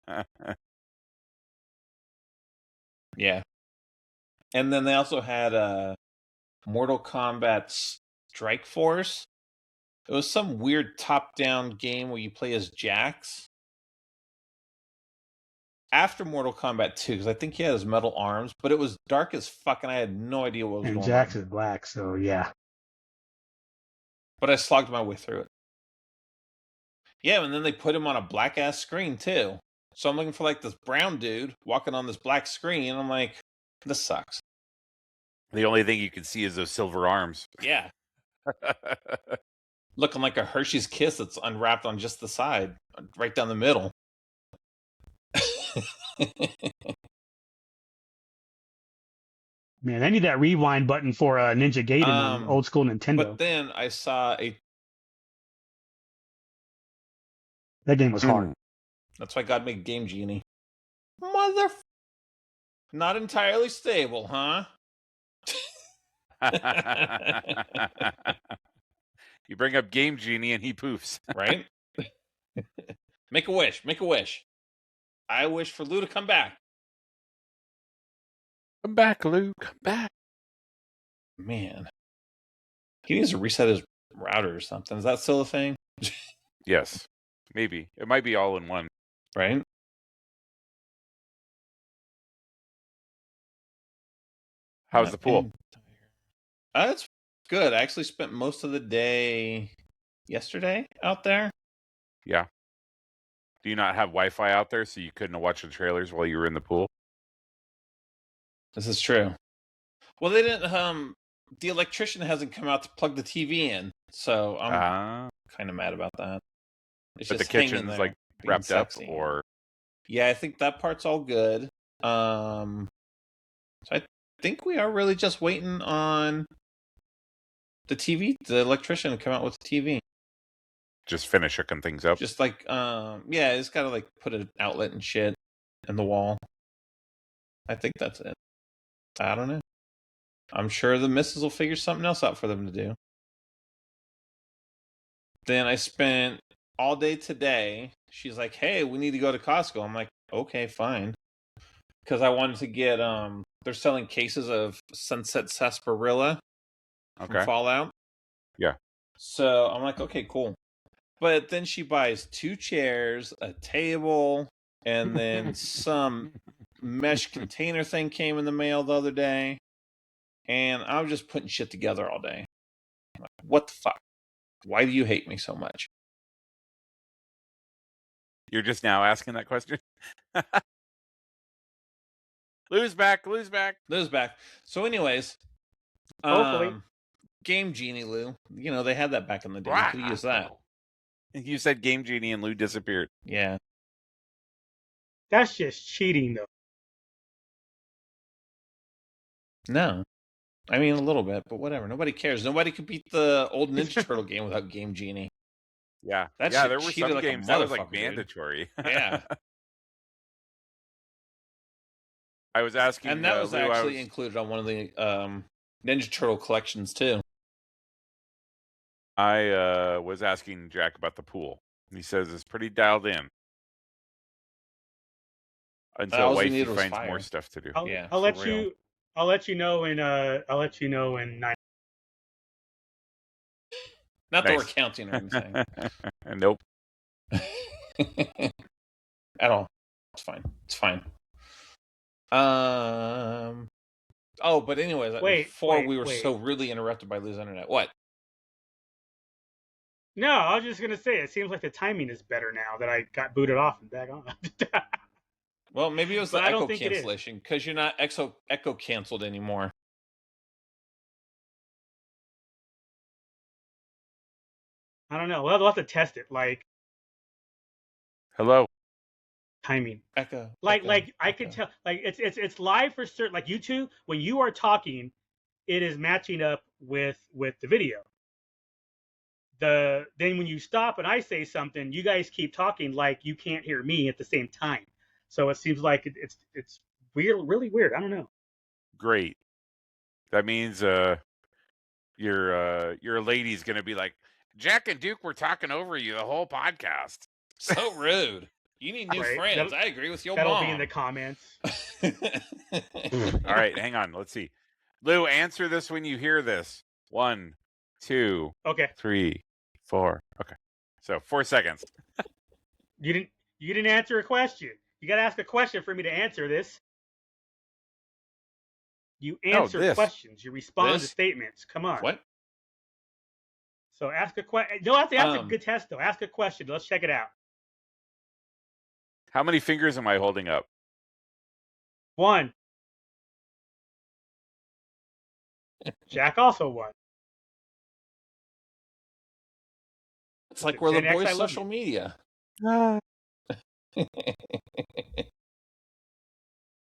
Speaker 2: Yeah. And then they also had Mortal Kombat Strike Force. It was some weird top-down game where you play as Jax. After Mortal Kombat 2, because I think he had his metal arms, but it was dark as fuck, and I had no idea what was
Speaker 3: And
Speaker 2: going
Speaker 3: Jax
Speaker 2: on.
Speaker 3: is black, so yeah.
Speaker 2: But I slogged my way through it. Yeah, and then they put him on a black-ass screen, too. So I'm looking for, like, this brown dude walking on this black screen, and I'm like, this sucks.
Speaker 1: The only thing you can see is those silver arms.
Speaker 2: Yeah. Looking like a Hershey's Kiss that's unwrapped on just the side, right down the middle.
Speaker 3: Man, I need that rewind button for Ninja Gaiden on old school Nintendo.
Speaker 2: But then I saw
Speaker 3: that game was hard.
Speaker 2: That's why God made Game Genie. Not entirely stable, huh?
Speaker 1: You bring up Game Genie and he poofs.
Speaker 2: Right? Make a wish. Make a wish. I wish for Lou to come back.
Speaker 1: Come back, Lou. Come back.
Speaker 2: Man. He needs to reset his router or something. Is that still a thing?
Speaker 1: Yes. Maybe. It might be all in one.
Speaker 2: Right?
Speaker 1: How's the pool?
Speaker 2: It's good. I actually spent most of the day yesterday out there.
Speaker 1: Yeah. Do you not have Wi-Fi out there so you couldn't watch the trailers while you were in the pool?
Speaker 2: This is true. Well, they didn't. The electrician hasn't come out to plug the TV in, so I'm kind of mad about that. It's
Speaker 1: but
Speaker 2: just
Speaker 1: the kitchen's
Speaker 2: there,
Speaker 1: like wrapped up, or
Speaker 2: yeah, I think that part's all good. So I think we are really just waiting on the TV, the electrician, to come out with the TV.
Speaker 1: Just finish hooking things up.
Speaker 2: Just like yeah, it's got to like put an outlet and shit in the wall. I think that's it. I don't know. I'm sure the missus will figure something else out for them to do. Then I spent all day today. She's like, hey, we need to go to Costco. I'm like, okay, fine. Because I wanted to get, they're selling cases of Sunset Sarsaparilla from Fallout.
Speaker 1: Yeah.
Speaker 2: So I'm like, okay, cool. But then she buys 2 chairs, a table, and then some mesh container thing came in the mail the other day. And I was just putting shit together all day. I'm like, what the fuck? Why do you hate me so much?
Speaker 1: You're just now asking that question? Lou's back. Lou's back.
Speaker 2: Lou's back. So anyways,
Speaker 3: hopefully.
Speaker 2: Game Genie, Lou. You know, they had that back in the day. You could use that.
Speaker 1: You said Game Genie and Lou disappeared.
Speaker 2: Yeah.
Speaker 3: That's just cheating, though.
Speaker 2: No. I mean, a little bit, but whatever. Nobody cares. Nobody could beat the old Ninja Turtle game without Game Genie.
Speaker 1: Yeah.
Speaker 2: That
Speaker 1: yeah,
Speaker 2: shit
Speaker 1: there were
Speaker 2: cheated
Speaker 1: some
Speaker 2: like a
Speaker 1: games that was like
Speaker 2: motherfucker, dude.
Speaker 1: mandatory.
Speaker 2: Yeah.
Speaker 1: I was asking
Speaker 2: And that was
Speaker 1: Lou,
Speaker 2: actually included on one of the Ninja Turtle collections, too.
Speaker 1: I was asking Jack about the pool. He says it's pretty dialed in. Until
Speaker 2: all you
Speaker 1: wifey
Speaker 2: needed was
Speaker 1: finds more
Speaker 2: fire.
Speaker 1: stuff to do.
Speaker 3: I'll let you. I'll let you know in. I'll let you know in 9.
Speaker 2: Not that we're counting or anything.
Speaker 1: Nope.
Speaker 2: At all. It's fine. It's fine. Oh, but anyways, before we were so rudely interrupted by Lou's internet. What?
Speaker 3: No, I was just gonna say it seems like the timing is better now that I got booted off and back on.
Speaker 2: Well, maybe it was the echo cancellation because you're not echo canceled anymore.
Speaker 3: I don't know. We'll have to test it. Like,
Speaker 1: hello.
Speaker 3: Timing.
Speaker 2: Echo.
Speaker 3: Like I can tell. Like it's live for certain. Like YouTube, when you are talking, it is matching up with the video. Then when you stop and I say something, you guys keep talking like you can't hear me at the same time. So it seems like it's weird, really weird. I don't know.
Speaker 1: Great. That means your lady's gonna be like, Jack and Duke were talking over you the whole podcast.
Speaker 2: So rude. You need new friends. I agree with your
Speaker 3: that'll
Speaker 2: mom.
Speaker 3: That'll be in the comments.
Speaker 1: All right, hang on. Let's see. Lou, answer this when you hear this. 1, 2,
Speaker 3: okay,
Speaker 1: 3, 4. Okay. So 4 seconds.
Speaker 3: You didn't answer a question. You got to ask a question for me to answer this. You answer questions. You respond to statements. Come on.
Speaker 2: What?
Speaker 3: So ask a question. No, that's a good test, though. Ask a question. Let's check it out.
Speaker 1: How many fingers am I holding up?
Speaker 3: 1. Jack also won.
Speaker 2: It's like we're the boys' social media.
Speaker 1: So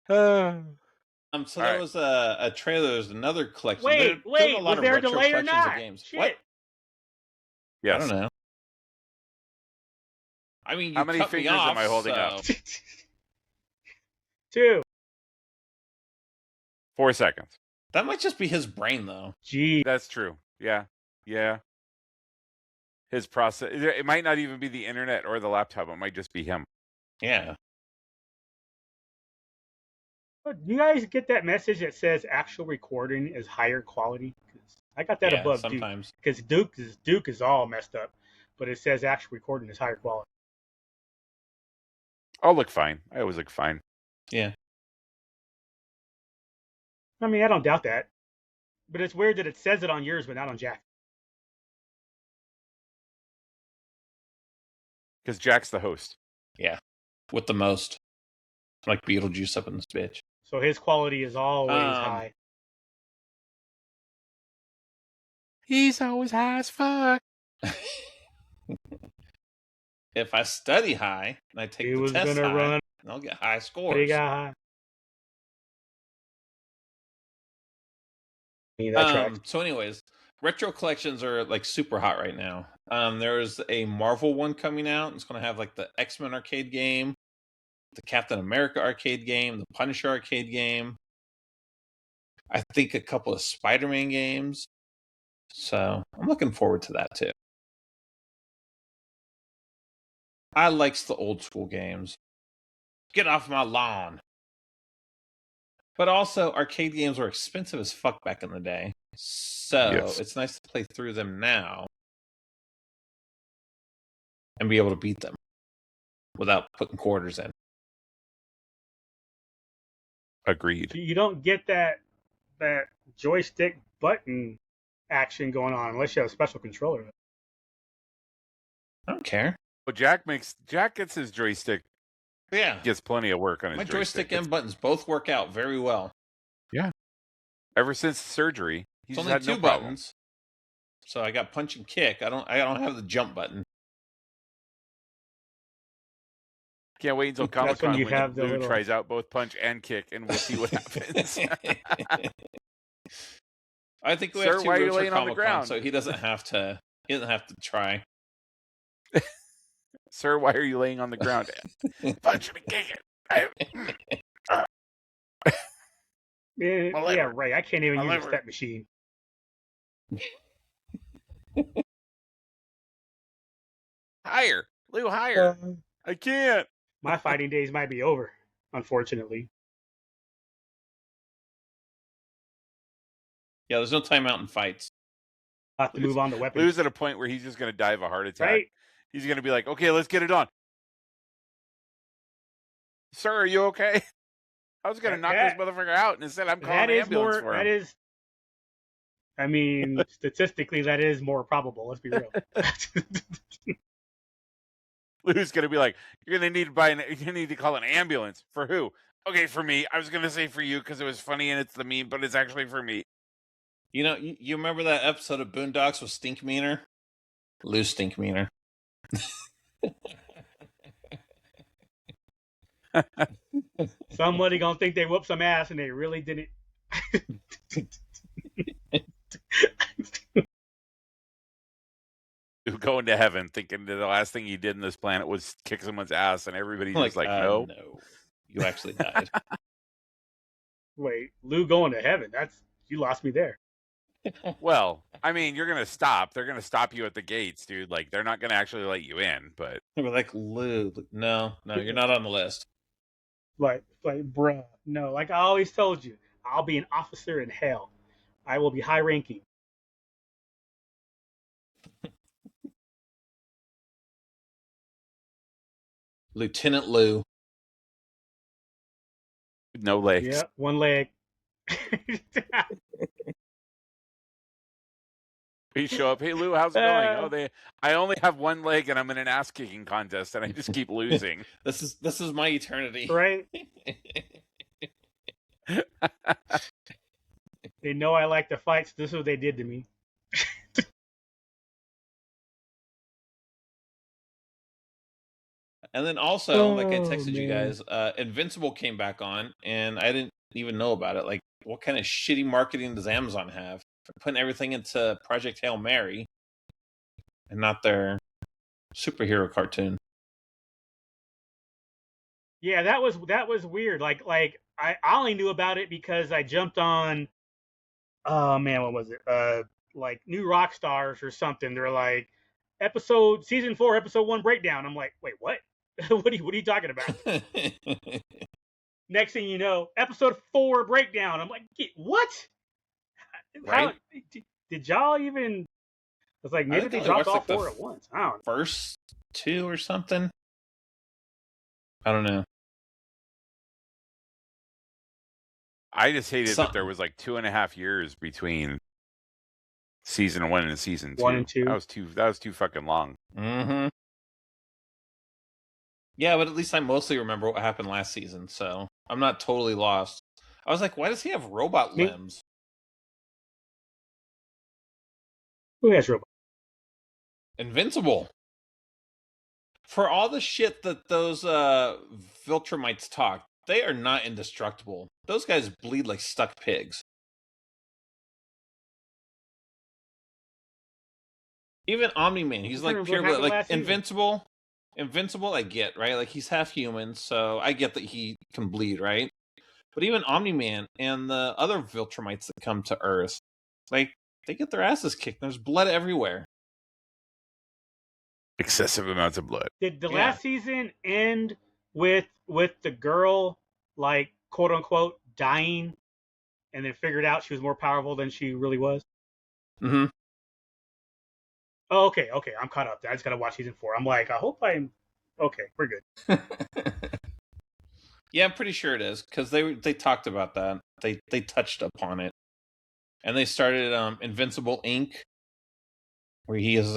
Speaker 2: that was a trailer. There's another collection.
Speaker 3: Wait, was there a delay or not?
Speaker 2: Games.
Speaker 3: Shit.
Speaker 2: What?
Speaker 1: Yes.
Speaker 2: I don't know. I mean,
Speaker 1: how many fingers am I holding up?
Speaker 3: 2.
Speaker 1: 4 seconds.
Speaker 2: That might just be his brain, though.
Speaker 3: Gee,
Speaker 1: that's true. Yeah. His process. It might not even be the internet or the laptop. It might just be him.
Speaker 2: Yeah.
Speaker 3: You guys get that message that says actual recording is higher quality? Because I got that above
Speaker 2: sometimes.
Speaker 3: Duke. Because Duke is all messed up, but it says actual recording is higher quality.
Speaker 1: I'll look fine. I always look fine.
Speaker 2: Yeah.
Speaker 3: I mean, I don't doubt that, but it's weird that it says it on yours but not on Jack.
Speaker 1: Because Jack's the host.
Speaker 2: Yeah. With the most. Like Beetlejuice up in this bitch.
Speaker 3: So his quality is always high.
Speaker 1: He's always high as fuck.
Speaker 2: If I study high and I take the test high, I'll get high scores.
Speaker 3: He got high.
Speaker 2: So anyways, retro collections are like super hot right now. There's a Marvel one coming out. It's going to have like the X-Men arcade game, the Captain America arcade game, the Punisher arcade game. I think a couple of Spider-Man games. So I'm looking forward to that too. I likes the old school games. Get off my lawn. But also, arcade games were expensive as fuck back in the day. So it's nice to play through them now and be able to beat them without putting quarters in.
Speaker 1: Agreed.
Speaker 3: You don't get that joystick button action going on unless you have a special controller.
Speaker 2: I don't care.
Speaker 1: Well, Jack gets his joystick.
Speaker 2: Yeah.
Speaker 1: Gets plenty of work on his joystick.
Speaker 2: My joystick and buttons both work out very well.
Speaker 1: Yeah. Ever since surgery, he's
Speaker 2: only
Speaker 1: had
Speaker 2: 2
Speaker 1: no problem.
Speaker 2: buttons. So I got punch and kick. I don't have the jump button.
Speaker 1: Can't wait until
Speaker 3: That's when
Speaker 1: Comic-Con
Speaker 3: you
Speaker 1: when
Speaker 3: have the
Speaker 1: Lou
Speaker 3: little-
Speaker 1: tries out both punch and kick, and we'll see what happens.
Speaker 2: I think we
Speaker 1: Sir,
Speaker 2: have two
Speaker 1: why are you
Speaker 2: rules for
Speaker 1: laying on the
Speaker 2: Comic-Con,
Speaker 1: ground?
Speaker 2: so he doesn't have to. He doesn't have to try.
Speaker 1: Sir, why are you laying on the ground? Punch him and kick it.
Speaker 3: Yeah, right. I can't even
Speaker 1: My
Speaker 3: use a
Speaker 1: liver.
Speaker 3: step machine.
Speaker 1: Higher, Lou, higher. I can't.
Speaker 3: My fighting days might be over, unfortunately.
Speaker 2: Yeah, there's no timeout in fights.
Speaker 3: I'll have to move on to weapons.
Speaker 1: Lou's at a point where he's just going to die of a heart attack.
Speaker 3: Right?
Speaker 1: He's going to be like, okay, let's get it on. Sir, are you okay? I was going to knock this motherfucker out, and instead I'm calling an ambulance for him.
Speaker 3: That is, I mean, statistically, that is more probable. Let's be real.
Speaker 1: Lou's going to be like, you're going to need to call an ambulance. For who? Okay, for me. I was going to say for you because it was funny and it's the meme, but it's actually for me.
Speaker 2: You know, you remember that episode of Boondocks with Stinkmeaner? Lou Stinkmeaner.
Speaker 3: Somebody gonna think they whooped some ass and they really didn't.
Speaker 1: Going to heaven thinking that the last thing he did in this planet was kick someone's ass, and everybody's just like, no.
Speaker 2: No. You actually died.
Speaker 3: Wait, Lou going to heaven? You lost me there.
Speaker 1: Well, I mean, you're gonna stop. They're gonna stop you at the gates, dude. Like, they're not gonna actually let you in. But
Speaker 2: We're like, Lou, no, you're not on the list.
Speaker 3: Like, bruh, no. Like I always told you, I'll be an officer in hell. I will be high ranking.
Speaker 2: Lieutenant Lou.
Speaker 1: no legs.
Speaker 3: Yeah, one leg.
Speaker 1: We show up. Hey, Lou, how's it going? I only have one leg, and I'm in an ass kicking contest, and I just keep losing.
Speaker 2: This is my eternity.
Speaker 3: Right? They know I like to fight, so this is what they did to me.
Speaker 2: And then also, like I texted you guys, Invincible came back on, and I didn't even know about it. Like, what kind of shitty marketing does Amazon have? They're putting everything into Project Hail Mary, and not their superhero cartoon.
Speaker 3: Yeah, that was weird. Like I only knew about it because I jumped on. Oh man, what was it? Like New Rock Stars or something. They're like season 4, episode 1 breakdown. I'm like, wait, what? what are you talking about? Next thing you know, episode 4 breakdown. I'm like, what?
Speaker 1: Right?
Speaker 3: Did y'all even? It's like maybe they dropped all 4 at once. I don't know.
Speaker 2: First 2 or something. I don't know.
Speaker 1: I just hated that there was like 2.5 years between season 1 and season 2.
Speaker 3: 1 and 2.
Speaker 1: That was too fucking long.
Speaker 2: Mm-hmm. Yeah, but at least I mostly remember what happened last season, so I'm not totally lost. I was like, why does he have robot limbs?
Speaker 3: Who has robot?
Speaker 2: Invincible. For all the shit that those Viltrumites talk, they are not indestructible. Those guys bleed like stuck pigs. Even Omni-Man, he's like pure like Invincible. Invincible, I get, right? Like, he's half human, so I get that he can bleed, right? But even Omni-Man and the other Viltrumites that come to Earth, like, they get their asses kicked. There's blood everywhere.
Speaker 1: Excessive amounts of blood.
Speaker 3: Did the last season end with the girl, like, quote unquote, dying and then figured out she was more powerful than she really was?
Speaker 2: Mm-hmm.
Speaker 3: Oh, okay. I'm caught up. I just gotta watch season 4. I'm like, I hope I'm okay. We're good.
Speaker 2: Yeah, I'm pretty sure it is because they talked about that. They touched upon it, and they started Invincible Inc., where he is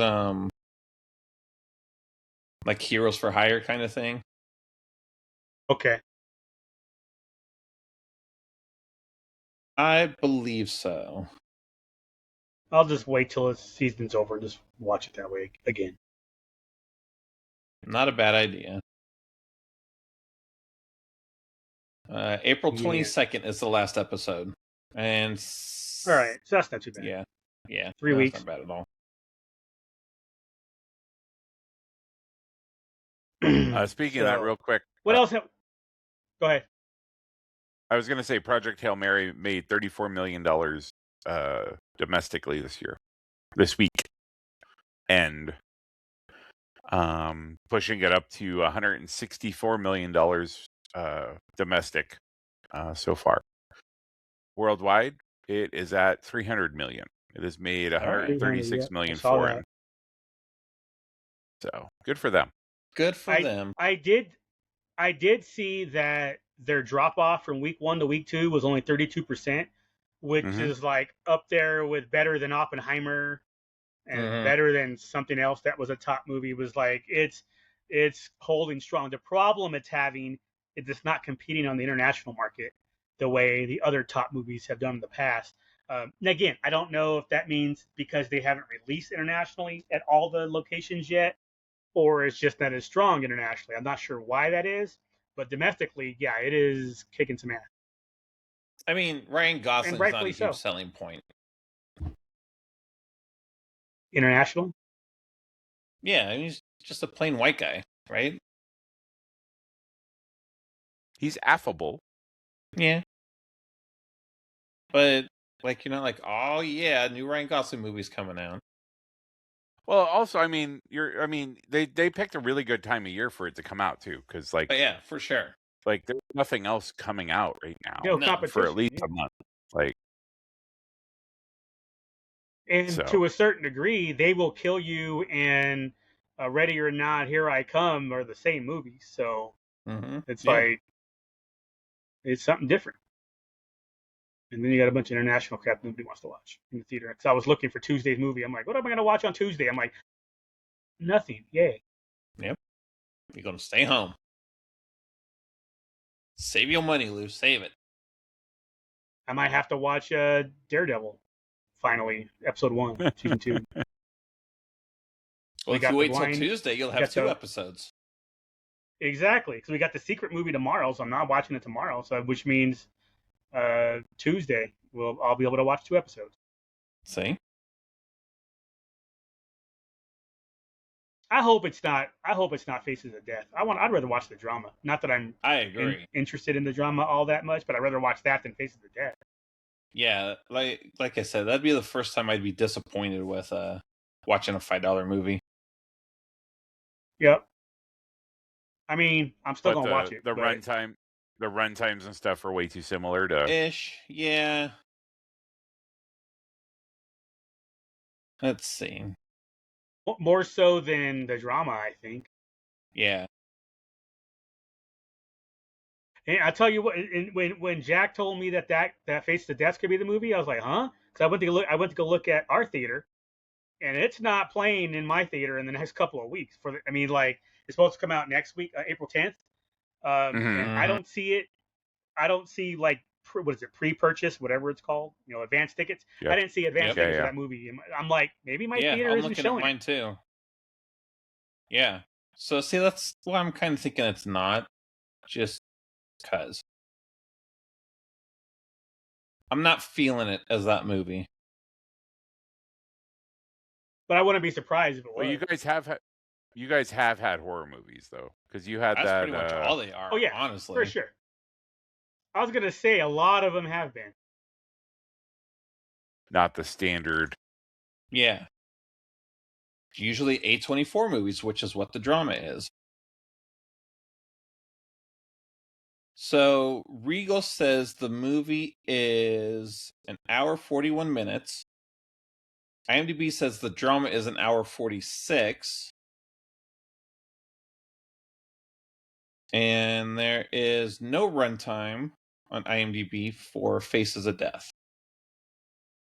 Speaker 2: like Heroes for Hire kind of thing.
Speaker 3: Okay.
Speaker 2: I believe so.
Speaker 3: I'll just wait till the season's over and just watch it that way again.
Speaker 2: Not a bad idea. April 22nd is the last episode. And
Speaker 3: All right, so that's not too bad.
Speaker 2: Yeah.
Speaker 3: 3 weeks.
Speaker 2: That's not bad at all.
Speaker 1: Speaking of that, real quick.
Speaker 3: What else? Go ahead.
Speaker 1: I was going to say Project Hail Mary made $34 million domestically this week, and pushing it up to $164 million domestic so far. Worldwide, it is at $300 million. It has made $136 million foreign. So good for them.
Speaker 2: Good for them.
Speaker 3: I did see that their drop off from week 1 to week 2 was only 32%, which is like up there with better than Oppenheimer and better than something else that was a top movie. It was like it's holding strong. The problem it's having is it's not competing on the international market the way the other top movies have done in the past. And again, I don't know if that means because they haven't released internationally at all the locations yet, or it's just not as strong internationally. I'm not sure why that is, but domestically, yeah, it is kicking some ass.
Speaker 2: I mean, Ryan Gosling's not a huge selling point.
Speaker 3: International?
Speaker 2: Yeah, I mean, he's just a plain white guy, right?
Speaker 1: He's affable.
Speaker 2: Yeah. But, like, you're not like, oh, yeah, new Ryan Gosling movie's coming out.
Speaker 1: Well, also, I mean, they picked a really good time of year for it to come out too, because like,
Speaker 2: yeah, for sure.
Speaker 1: Like, there's nothing else coming out right now for at least a month. Like,
Speaker 3: and to a certain degree, they will kill you and Ready or Not, Here I Come are the same movie. So it's like it's something different. And then you got a bunch of international crap nobody wants to watch in the theater. Because I was looking for Tuesday's movie. I'm like, what am I going to watch on Tuesday? I'm like, nothing. Yay.
Speaker 2: Yep. You're going to stay home. Save your money, Lou. Save it.
Speaker 3: I might have to watch Daredevil, finally, episode 1, season 2.
Speaker 2: Well, if you wait till Tuesday, you'll have 2 episodes.
Speaker 3: Exactly. Because we got the secret movie tomorrow, so I'm not watching it tomorrow. So which means Tuesday, I'll be able to watch 2 episodes.
Speaker 2: See?
Speaker 3: I hope it's not Faces of Death. I'd rather watch the drama. Not that
Speaker 2: I agree.
Speaker 3: interested in the drama all that much, but I'd rather watch that than Faces of Death.
Speaker 2: Yeah, like I said, that'd be the first time I'd be disappointed with watching a $5 movie.
Speaker 3: Yep. I mean, I'm still gonna watch it.
Speaker 1: The runtimes and stuff are way too similar to
Speaker 2: ish. Yeah. Let's see.
Speaker 3: More so than the drama, I think.
Speaker 2: Yeah.
Speaker 3: And I tell you what, when Jack told me that Face of Death could be the movie, I was like, huh? Because I went to go look at our theater, and it's not playing in my theater in the next couple of weeks. It's supposed to come out next week, April 10th. And I don't see it. I don't see pre-purchase, whatever it's called, advance tickets. Yep. I didn't see advance tickets for that movie. I'm like, maybe my theater isn't showing.
Speaker 2: I'm looking at mine too. Yeah. So see, that's why I'm kind of thinking it's not, just because I'm not feeling it as that movie.
Speaker 3: But I wouldn't be surprised if it was.
Speaker 1: Well, you guys have had horror movies though, because you had
Speaker 2: that's pretty much all they are.
Speaker 3: Oh yeah,
Speaker 2: honestly,
Speaker 3: for sure. I was gonna say a lot of them have been.
Speaker 1: Not the standard.
Speaker 2: Yeah. Usually A24 movies, which is what the drama is. So Regal says the movie is 1 hour 41 minutes. IMDb says the drama is 1 hour 46. And there is no runtime on IMDb for Faces of Death.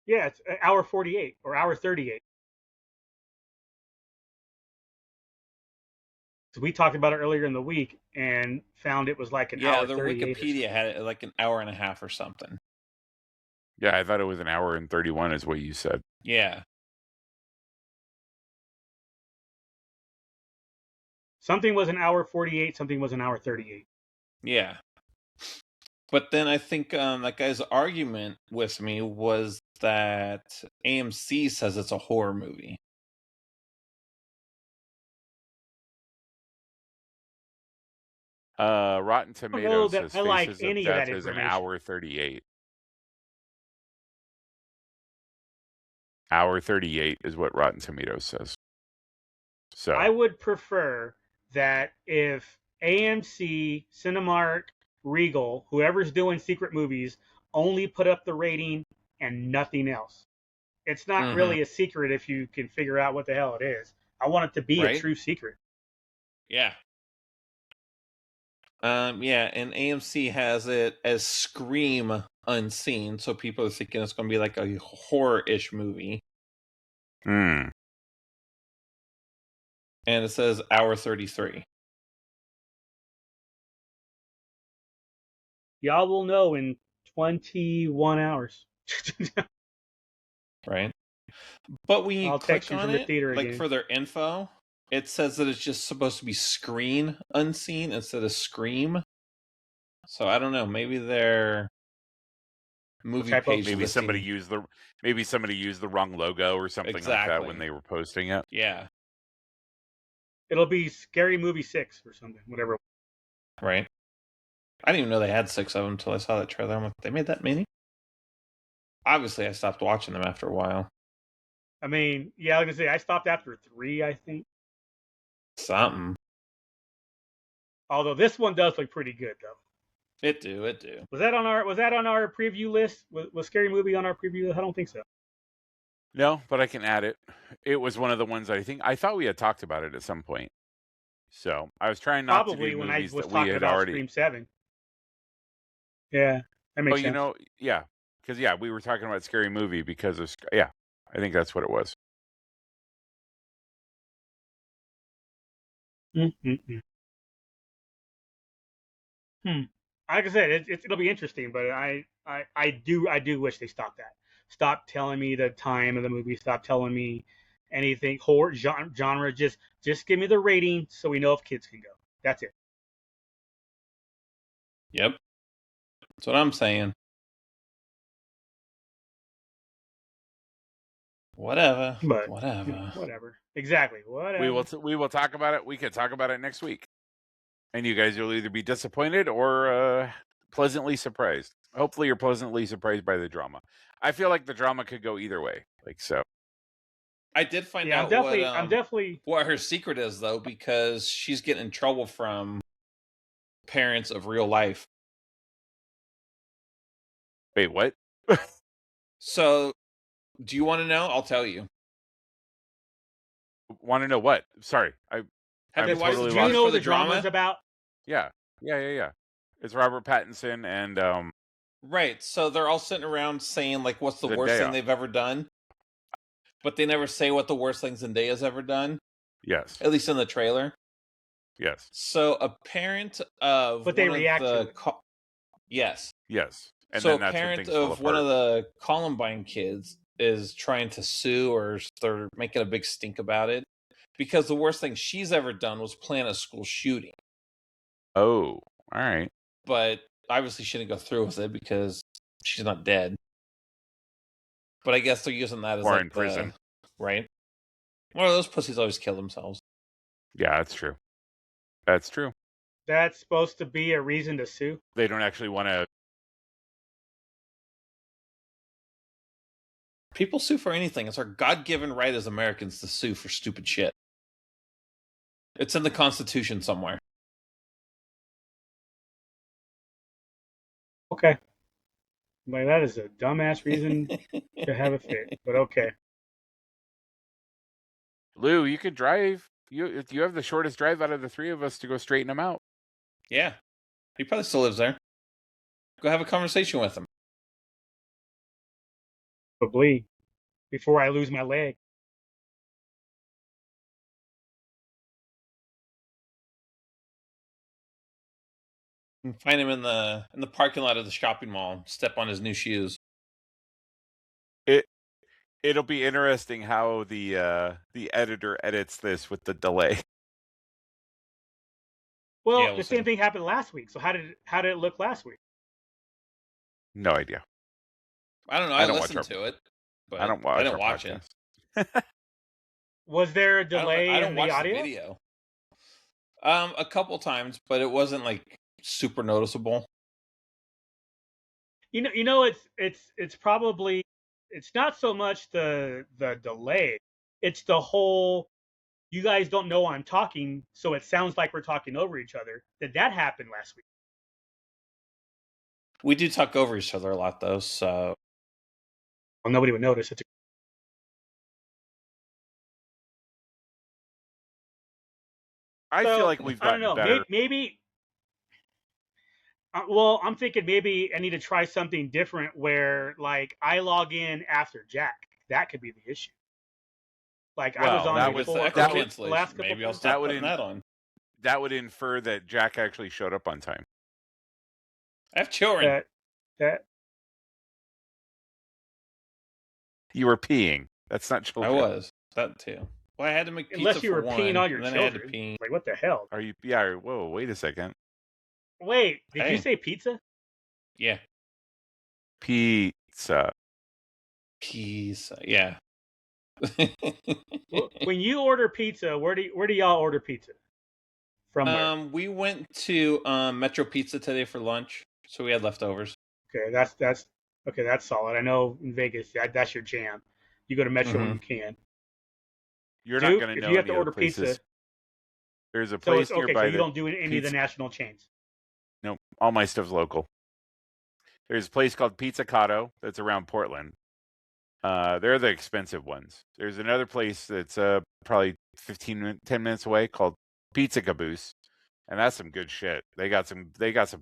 Speaker 3: Yeah, it's 1 hour 48 or 1 hour 38. So we talked about it earlier in the week and found it was like an hour 38.
Speaker 2: Yeah, the Wikipedia had it like 1 hour and a half or something.
Speaker 1: Yeah, I thought it was 1 hour and 31 is what you said.
Speaker 2: Yeah.
Speaker 3: Something was 1 hour 48, something was 1 hour 38.
Speaker 2: Yeah. But then I think that guy's argument with me was that AMC says it's a horror movie.
Speaker 1: Rotten
Speaker 3: I don't know
Speaker 1: Tomatoes
Speaker 3: that
Speaker 1: says
Speaker 3: I like
Speaker 1: Faces of
Speaker 3: any of
Speaker 1: Death
Speaker 3: that
Speaker 1: is an
Speaker 3: information.
Speaker 1: hour 38. Hour 38 is what Rotten Tomatoes says. So
Speaker 3: I would prefer that if AMC, Cinemark, Regal, whoever's doing secret movies, only put up the rating and nothing else. It's not really a secret if you can figure out what the hell it is. I want it to be a
Speaker 2: Right?
Speaker 3: true secret.
Speaker 2: Yeah. Yeah, and AMC has it as Scream Unseen, so people are thinking it's going to be like a horror-ish movie.
Speaker 1: Hmm.
Speaker 2: And it says hour 33.
Speaker 3: Y'all will know in 21 hours.
Speaker 2: Right? But when you
Speaker 3: I'll
Speaker 2: click
Speaker 3: text you
Speaker 2: on
Speaker 3: from the
Speaker 2: it,
Speaker 3: theater
Speaker 2: like
Speaker 3: again.
Speaker 2: for their info, it says that it's just supposed to be Screen Unseen instead of Scream. So I don't know. Maybe their movie
Speaker 3: typo?
Speaker 2: page
Speaker 1: Maybe
Speaker 2: listing.
Speaker 1: somebody used the wrong logo or something like that
Speaker 2: Exactly.
Speaker 1: when they were posting it.
Speaker 2: Yeah.
Speaker 3: It'll be Scary Movie 6 or something, whatever.
Speaker 2: Right. I didn't even know they had 6 of them until I saw that trailer. I'm like, they made that many? Obviously, I stopped watching them after a while.
Speaker 3: I mean, yeah, like I say, I stopped after 3, I think.
Speaker 2: Something.
Speaker 3: Although this one does look pretty good, though.
Speaker 2: It do.
Speaker 3: Was that on our preview list? Was Scary Movie on our preview list? I don't think so.
Speaker 1: No, but I can add it. It was one of the ones I thought we had talked about it at some point. So I was trying not
Speaker 3: Probably
Speaker 1: to do
Speaker 3: when I
Speaker 1: movies
Speaker 3: was
Speaker 1: that we
Speaker 3: talking
Speaker 1: had
Speaker 3: about
Speaker 1: already.
Speaker 3: Scream 7. Yeah, that makes sense.
Speaker 1: Yeah, because we were talking about Scary Movie because of I think that's what it was.
Speaker 3: Mm-hmm. Like I said, it'll be interesting, but I do wish they stopped that. Stop telling me the time of the movie. Stop telling me anything horror genre. Just give me the rating so we know if kids can go. That's it.
Speaker 2: Yep. That's what I'm saying. Whatever.
Speaker 3: But
Speaker 2: Whatever.
Speaker 3: whatever. Exactly. Whatever.
Speaker 1: We will talk about it. We could talk about it next week, and you guys will either be disappointed or pleasantly surprised. Hopefully, you're pleasantly surprised by the drama. I feel like the drama could go either way. Like so.
Speaker 2: I did find
Speaker 3: Yeah,
Speaker 2: out
Speaker 3: I'm definitely
Speaker 2: what her secret is, though, because she's getting in trouble from parents of real life.
Speaker 1: Wait, what?
Speaker 2: So, do you want to know? I'll tell you.
Speaker 1: Want to know what? Sorry,
Speaker 2: Have
Speaker 1: I'm
Speaker 2: you watched
Speaker 1: totally
Speaker 3: do you
Speaker 1: lost.
Speaker 3: know
Speaker 2: for the
Speaker 3: the drama's
Speaker 2: drama?
Speaker 3: about?
Speaker 1: Yeah. It's Robert Pattinson and
Speaker 2: Right. So they're all sitting around saying, like, what's the worst thing
Speaker 1: Zendaya.
Speaker 2: they've ever done? But they never say what the worst thing Zendaya's ever done,
Speaker 1: Yes.
Speaker 2: at least in the trailer.
Speaker 1: Yes.
Speaker 2: So a parent of
Speaker 3: But they
Speaker 2: one
Speaker 3: react
Speaker 2: of
Speaker 3: to
Speaker 2: the
Speaker 3: it.
Speaker 2: yes.
Speaker 1: Yes. And
Speaker 2: So
Speaker 1: then
Speaker 2: a
Speaker 1: that's when
Speaker 2: parent
Speaker 1: things fall
Speaker 2: of one
Speaker 1: apart.
Speaker 2: of the Columbine kids is trying to sue, or they're making a big stink about it, because the worst thing she's ever done was plan a school shooting.
Speaker 1: Oh, all right.
Speaker 2: But obviously she didn't go through with it because she's not dead. But I guess they're using that as
Speaker 1: Or
Speaker 2: like
Speaker 1: in prison.
Speaker 2: Right? Well, those pussies always kill themselves.
Speaker 1: Yeah, that's true. That's true.
Speaker 3: That's supposed to be a reason to sue.
Speaker 1: They don't actually want to.
Speaker 2: People sue for anything. It's our God-given right as Americans to sue for stupid shit. It's in the Constitution somewhere.
Speaker 3: Okay. Like, that is a dumbass reason to have a fit, but okay.
Speaker 1: Lou, you could drive. You have the shortest drive out of the three of us to go straighten him out.
Speaker 2: Yeah. He probably still lives there. Go have a conversation with him.
Speaker 3: Probably before I lose my leg.
Speaker 2: And find him in the parking lot of the shopping mall. Step on his new shoes.
Speaker 1: It'll be interesting how the editor edits this with the delay.
Speaker 3: Well,
Speaker 2: Yeah,
Speaker 3: the
Speaker 2: we'll
Speaker 3: same
Speaker 2: see.
Speaker 3: thing happened last week. So how did it look last week?
Speaker 1: No idea.
Speaker 2: I don't know.
Speaker 1: I
Speaker 2: I
Speaker 1: don't watch
Speaker 2: listened to it, but
Speaker 1: I don't watch
Speaker 2: I didn't
Speaker 1: our
Speaker 2: watch it.
Speaker 1: podcast.
Speaker 3: Was there a
Speaker 2: I
Speaker 3: delay
Speaker 2: don't
Speaker 3: in
Speaker 2: watch
Speaker 3: the audio?
Speaker 2: video. A couple times, but it wasn't like super noticeable.
Speaker 3: It's probably it's not so much the delay. It's the whole you guys don't know I'm talking, so it sounds like we're talking over each other. Did that happen last week?
Speaker 2: We do talk over each other a lot, though. So
Speaker 3: Well, nobody would notice.
Speaker 1: I feel like we've gotten
Speaker 3: I don't know.
Speaker 1: better.
Speaker 3: Maybe well, I'm thinking maybe I need to try something different where, like, I log in after Jack. That could be the issue. Like, I was
Speaker 1: Well,
Speaker 3: on
Speaker 1: that
Speaker 2: maybe
Speaker 1: was
Speaker 2: it's the
Speaker 3: before
Speaker 2: echo
Speaker 1: that would
Speaker 3: the
Speaker 2: cancellation.
Speaker 3: last couple
Speaker 2: Maybe I'll
Speaker 3: times.
Speaker 2: start
Speaker 1: that would
Speaker 2: putting that on.
Speaker 1: that would infer that Jack actually showed up on time.
Speaker 2: I have children.
Speaker 3: That
Speaker 1: You were peeing. That's not
Speaker 2: I
Speaker 1: children.
Speaker 2: was that too. Well, I had to make pizza
Speaker 3: unless you
Speaker 2: for
Speaker 3: were
Speaker 2: one,
Speaker 3: peeing on your
Speaker 2: and then
Speaker 3: children.
Speaker 2: I had to pee.
Speaker 3: Like, what the hell?
Speaker 1: Are you? Yeah. Whoa. Wait a second.
Speaker 3: Wait, did you
Speaker 2: Hey.
Speaker 3: say pizza?
Speaker 2: Yeah,
Speaker 1: Pizza.
Speaker 2: pizza. Yeah.
Speaker 3: When you order pizza, where do y'all order pizza? From where?
Speaker 2: We went to Metro Pizza today for lunch, so we had leftovers.
Speaker 3: Okay, that's solid. I know in Vegas that's your jam. You go to Metro when you can.
Speaker 1: You're
Speaker 3: Duke,
Speaker 1: not going to
Speaker 3: if
Speaker 1: know
Speaker 3: you have
Speaker 1: any
Speaker 3: to order
Speaker 1: other places.
Speaker 3: pizza,
Speaker 1: There's a
Speaker 3: so
Speaker 1: place
Speaker 3: it's okay.
Speaker 1: nearby
Speaker 3: So you
Speaker 1: that
Speaker 3: don't do any of the
Speaker 1: pizza-
Speaker 3: national chains.
Speaker 1: Nope. All my stuff's local. There's a place called Pizzicato that's around Portland. They're the expensive ones. There's another place that's probably 10 minutes away called Pizza Caboose, and that's some good shit. They got some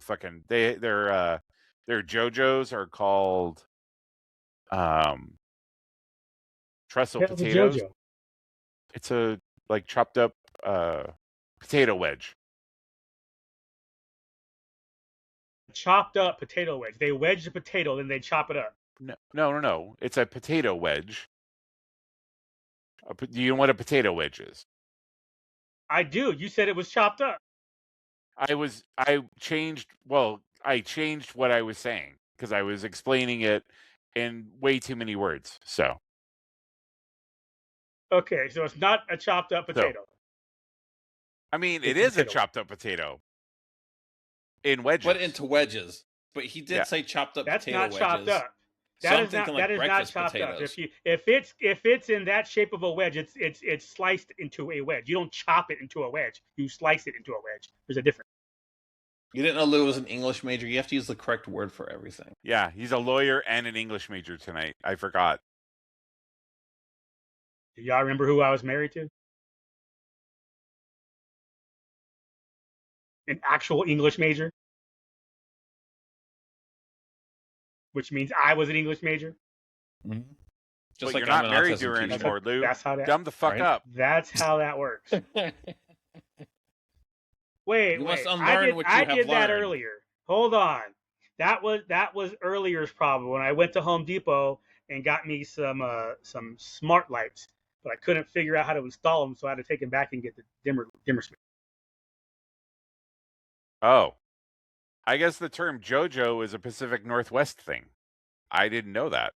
Speaker 1: fucking their JoJo's are called trestle
Speaker 3: Hell's a
Speaker 1: potatoes.
Speaker 3: JoJo.
Speaker 1: It's a like chopped up potato wedge.
Speaker 3: Chopped up potato wedge. They wedge the potato, then they chop it up.
Speaker 1: No. It's a potato wedge. Do you know what a potato wedge is?
Speaker 3: I do. You said it was chopped up.
Speaker 1: I changed what I was saying because I was explaining it in way too many words. So
Speaker 3: Okay, so it's not a chopped up potato.
Speaker 1: I mean,
Speaker 3: It's
Speaker 1: it
Speaker 3: a
Speaker 1: is a
Speaker 3: potato.
Speaker 1: chopped up potato in wedges.
Speaker 2: But into wedges. But he did
Speaker 1: Yeah.
Speaker 2: say chopped up
Speaker 3: That's
Speaker 2: potato
Speaker 3: not
Speaker 2: wedges.
Speaker 3: chopped up.
Speaker 2: So
Speaker 3: That
Speaker 2: I'm
Speaker 3: is
Speaker 2: thinking
Speaker 3: not.
Speaker 2: like
Speaker 3: That is not
Speaker 2: breakfast
Speaker 3: chopped
Speaker 2: potatoes.
Speaker 3: up. If it's in that shape of a wedge, it's sliced into a wedge. You don't chop it into a wedge. You slice it into a wedge. There's a difference.
Speaker 2: You didn't know Lou was an English major. You have to use the correct word for everything.
Speaker 1: Yeah, he's a lawyer and an English major tonight. I forgot.
Speaker 3: Do y'all remember who I was married to? An actual English major, which means I was an English major.
Speaker 2: Mm-hmm.
Speaker 1: But
Speaker 2: Just like
Speaker 1: you're not
Speaker 2: I'm an
Speaker 1: married
Speaker 2: autism
Speaker 1: to her
Speaker 2: teacher.
Speaker 1: anymore, Lou.
Speaker 3: That's how that.
Speaker 1: Dumb the fuck
Speaker 2: Right?
Speaker 1: up.
Speaker 3: That's how that works. Wait,
Speaker 2: You must
Speaker 3: wait.
Speaker 2: unlearn what you
Speaker 3: I
Speaker 2: have
Speaker 3: did that
Speaker 2: learned.
Speaker 3: earlier. Hold on. That was earlier's problem when I went to Home Depot and got me some smart lights, but I couldn't figure out how to install them, so I had to take them back and get the dimmer switch.
Speaker 1: Oh, I guess the term JoJo is a Pacific Northwest thing. I didn't know that.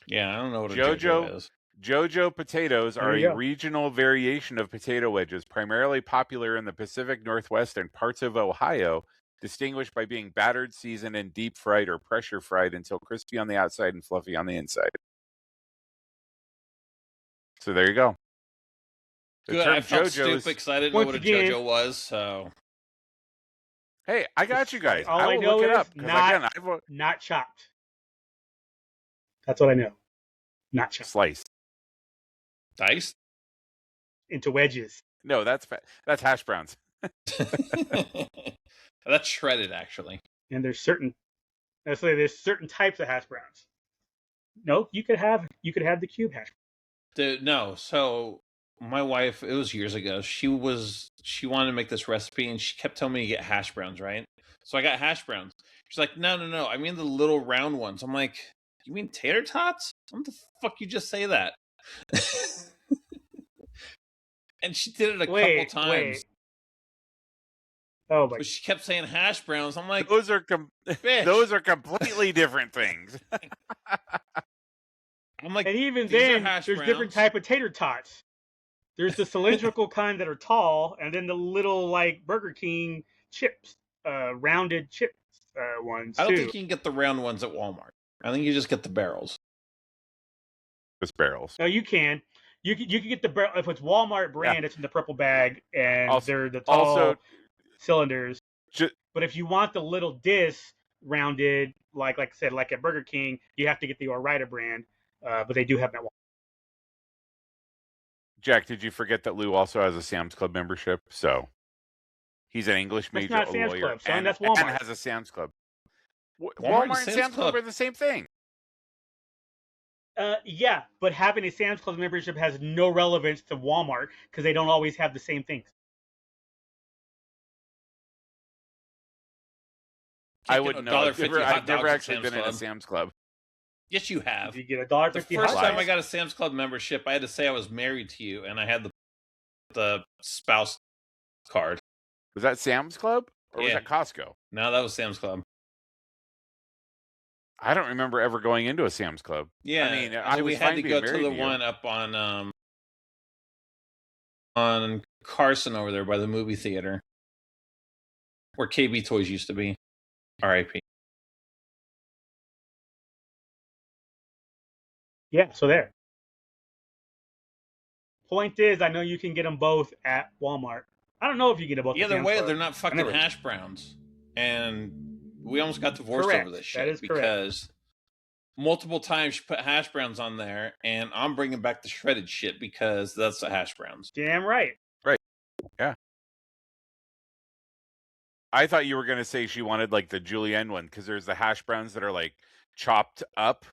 Speaker 2: Yeah, I don't know what a
Speaker 1: JoJo
Speaker 2: JoJo is.
Speaker 1: JoJo potatoes
Speaker 3: There
Speaker 1: are
Speaker 3: you
Speaker 1: a
Speaker 3: go.
Speaker 1: regional variation of potato wedges, primarily popular in the Pacific Northwest and parts of Ohio, distinguished by being battered, seasoned, and deep fried or pressure fried until crispy on the outside and fluffy on the inside. So there you go. The
Speaker 2: Good.
Speaker 1: term
Speaker 2: I felt
Speaker 1: JoJo
Speaker 2: stupid because I didn't know
Speaker 3: Once
Speaker 2: what a
Speaker 3: again-
Speaker 2: JoJo was. So
Speaker 1: Hey, I got you guys.
Speaker 3: All
Speaker 1: I
Speaker 3: I
Speaker 1: will
Speaker 3: know
Speaker 1: look it
Speaker 3: is
Speaker 1: up because again, I've
Speaker 3: not chopped. That's what I know. Not chopped
Speaker 1: sliced.
Speaker 2: diced.
Speaker 3: into wedges.
Speaker 1: No, that's hash browns.
Speaker 2: That's shredded, actually.
Speaker 3: And there's certain types of hash browns. No, you could have the cube hash.
Speaker 2: Dude, no. So my wife, it was years ago. She wanted to make this recipe, and she kept telling me to get hash browns, right? So I got hash browns. She's like, no. I mean the little round ones. I'm like, you mean tater tots? What the fuck you just say that? And she did it a couple times.
Speaker 3: Oh my!
Speaker 2: But she kept saying hash browns. I'm like,
Speaker 1: those are
Speaker 2: bitch.
Speaker 1: those are completely different things.
Speaker 2: I'm like,
Speaker 3: And even
Speaker 2: these are
Speaker 3: then,
Speaker 2: hash
Speaker 3: there's different
Speaker 2: browns.
Speaker 3: type of tater tots. There's the cylindrical kind that are tall, and then the little like Burger King chips, rounded chips ones
Speaker 2: I don't
Speaker 3: too.
Speaker 2: think you can get the round ones at Walmart. I think you just get the barrels.
Speaker 1: Just barrels.
Speaker 3: No, you can. You can get the barrel if it's Walmart brand. It's in the purple bag, and they're the tall cylinders. But if you want the little disc rounded, like I said, like at Burger King, you have to get the Ore-Ida brand. But they do have that one.
Speaker 1: Jack, did you forget that Lou also has a Sam's Club membership? So he's an English
Speaker 3: That's
Speaker 1: major,
Speaker 3: not
Speaker 1: a
Speaker 3: Sam's
Speaker 1: lawyer,
Speaker 3: Club, son.
Speaker 1: and
Speaker 3: That's Walmart.
Speaker 1: has a Sam's Club.
Speaker 2: Walmart
Speaker 1: and Sam's Club are the same thing.
Speaker 3: Yeah, but having a Sam's Club membership has no relevance to Walmart because they don't always have the same things.
Speaker 1: I wouldn't know. I've never actually been in a Sam's Club.
Speaker 2: Yes, you have.
Speaker 3: You get $1.50.
Speaker 2: The first time I got a Sam's Club membership, I had to say I was married to you, and I had the spouse card.
Speaker 1: Was that Sam's Club or was that Costco?
Speaker 2: No, that was Sam's Club.
Speaker 1: I don't remember ever going into a Sam's Club.
Speaker 2: Yeah, I mean, we had to go to the one up on Carson over there by the movie theater, where KB Toys used to be. R.I.P.
Speaker 3: Yeah, so there. Point is, I know you can get them both at Walmart. I don't know if you get them both.
Speaker 2: Either way, they're not fucking hash browns, and we almost got divorced over this shit because multiple times she put hash browns on there, and I'm bringing back the shredded shit because that's the hash browns.
Speaker 3: Damn right.
Speaker 1: Right. Yeah. I thought you were going to say she wanted like the julienne one because there's the hash browns that are like chopped up,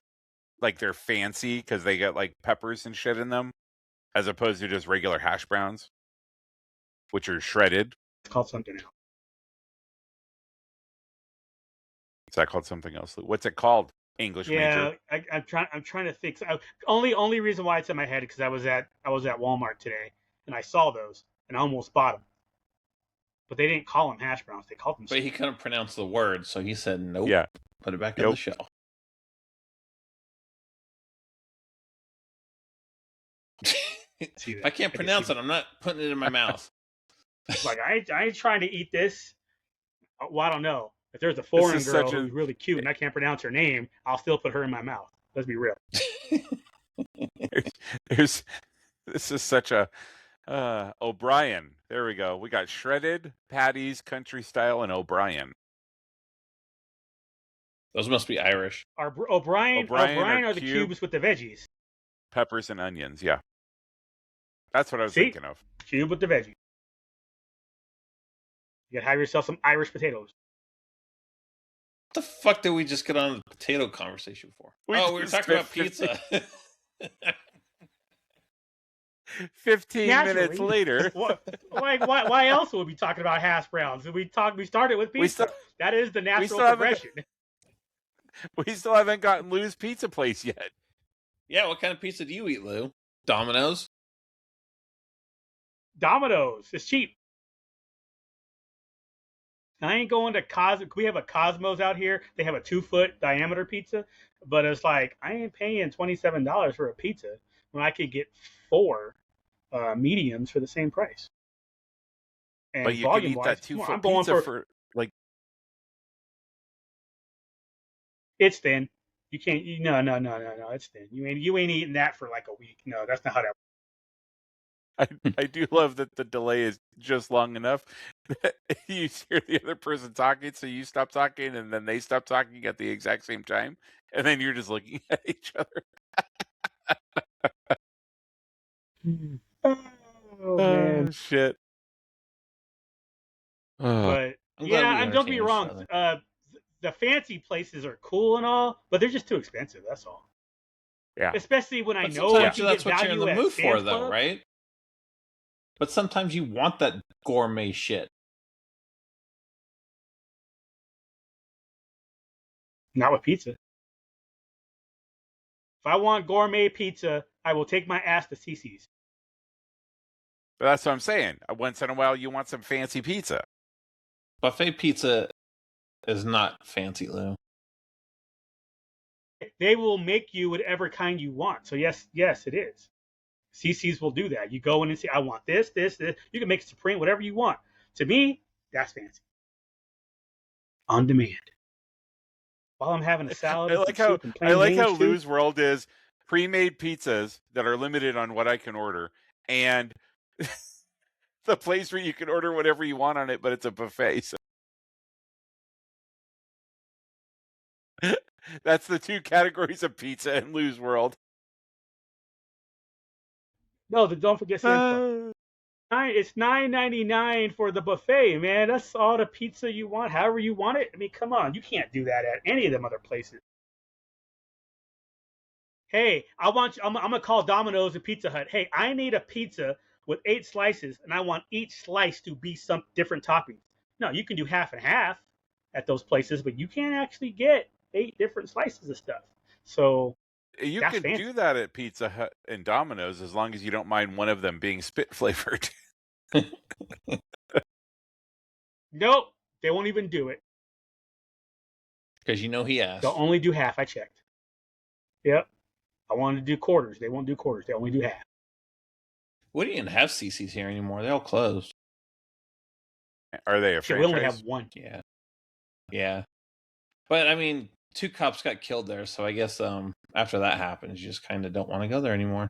Speaker 1: like they're fancy because they get like peppers and shit in them, as opposed to just regular hash browns, which are shredded.
Speaker 3: It's called something else.
Speaker 1: Is that called something else? What's it called? English major.
Speaker 3: Yeah, I'm trying to think. Only reason why it's in my head because I was at Walmart today and I saw those and I almost bought them, but they didn't call them hash browns. They called them.
Speaker 2: But he couldn't pronounce the word, so he said nope.
Speaker 1: Yeah,
Speaker 2: put it back on the shelf. If I can't pronounce it, I'm not putting it in my mouth.
Speaker 3: Like I ain't trying to eat this. Well, I don't know. If there's a foreign girl who's really cute and I can't pronounce her name, I'll still put her in my mouth. Let's be real.
Speaker 1: This is such a O'Brien. There we go. We got shredded, patties, country style, and O'Brien.
Speaker 2: Those must be Irish.
Speaker 3: O'Brien are the cubes with the veggies.
Speaker 1: Peppers and onions, yeah. That's what I was thinking of.
Speaker 3: Cube with the veggies. You gotta have yourself some Irish potatoes.
Speaker 2: What the fuck did we just get on the potato conversation for? We were talking about pizza.
Speaker 1: 15 minutes later.
Speaker 3: Why else would we be talking about hash browns? We started with pizza. That is the natural progression.
Speaker 1: We still haven't gotten Lou's pizza place yet.
Speaker 2: Yeah, what kind of pizza do you eat, Lou? Domino's?
Speaker 3: Domino's. It's cheap. I ain't going to Cosmos. We have a Cosmos out here. They have a 2-foot diameter pizza, but it's like I ain't paying $27 for a pizza when I could get 4 mediums for the same price. And
Speaker 1: but you can eat that 2-foot pizza for like.
Speaker 3: It's thin. You can't. No. It's thin. You ain't eating that for like a week. No, that's not how that works.
Speaker 1: I do love that the delay is just long enough that you hear the other person talking, so you stop talking, and then they stop talking at the exact same time, and then you're just looking at each other.
Speaker 3: Oh man,
Speaker 1: shit.
Speaker 3: But yeah, and don't be wrong. The fancy places are cool and all, but they're just too expensive. That's all.
Speaker 1: Yeah.
Speaker 3: Especially when I know
Speaker 2: that's what you're in the mood for, though, right? But sometimes you want that gourmet shit.
Speaker 3: Not with pizza. If I want gourmet pizza, I will take my ass to CC's.
Speaker 1: But that's what I'm saying. Once in a while, you want some fancy pizza.
Speaker 2: Buffet pizza is not fancy, Lou.
Speaker 3: They will make you whatever kind you want. So yes, it is. CC's will do that. You go in and say, I want this. You can make it supreme, whatever you want. To me, that's fancy. On demand. While I'm having a salad and some soup and plain
Speaker 1: I like how
Speaker 3: Danish food.
Speaker 1: Lou's World is pre-made pizzas that are limited on what I can order, and the place where you can order whatever you want on it, but it's a buffet. So that's the two categories of pizza in Lou's World.
Speaker 3: No, don't forget Samsung. It's $9.99 for the buffet, man. That's all the pizza you want, however you want it. I mean, come on, you can't do that at any of them other places. Hey, I'm gonna call Domino's and Pizza Hut. Hey, I need a pizza with 8 slices, and I want each slice to be some different toppings. No, you can do half and half at those places, but you can't actually get 8 different slices of stuff. So
Speaker 1: you can do that at Pizza Hut and Domino's as long as you don't mind one of them being spit flavored.
Speaker 3: Nope, they won't even do it.
Speaker 2: Because he asked.
Speaker 3: They'll only do half. I checked. Yep. I wanted to do quarters. They won't do quarters. They only do half.
Speaker 2: We don't even have CC's here anymore. They all closed.
Speaker 1: Are they a franchise?
Speaker 3: We only have one.
Speaker 2: Yeah. But I mean, 2 cops got killed there, so I guess after that happens, you just kind of don't want to go there anymore.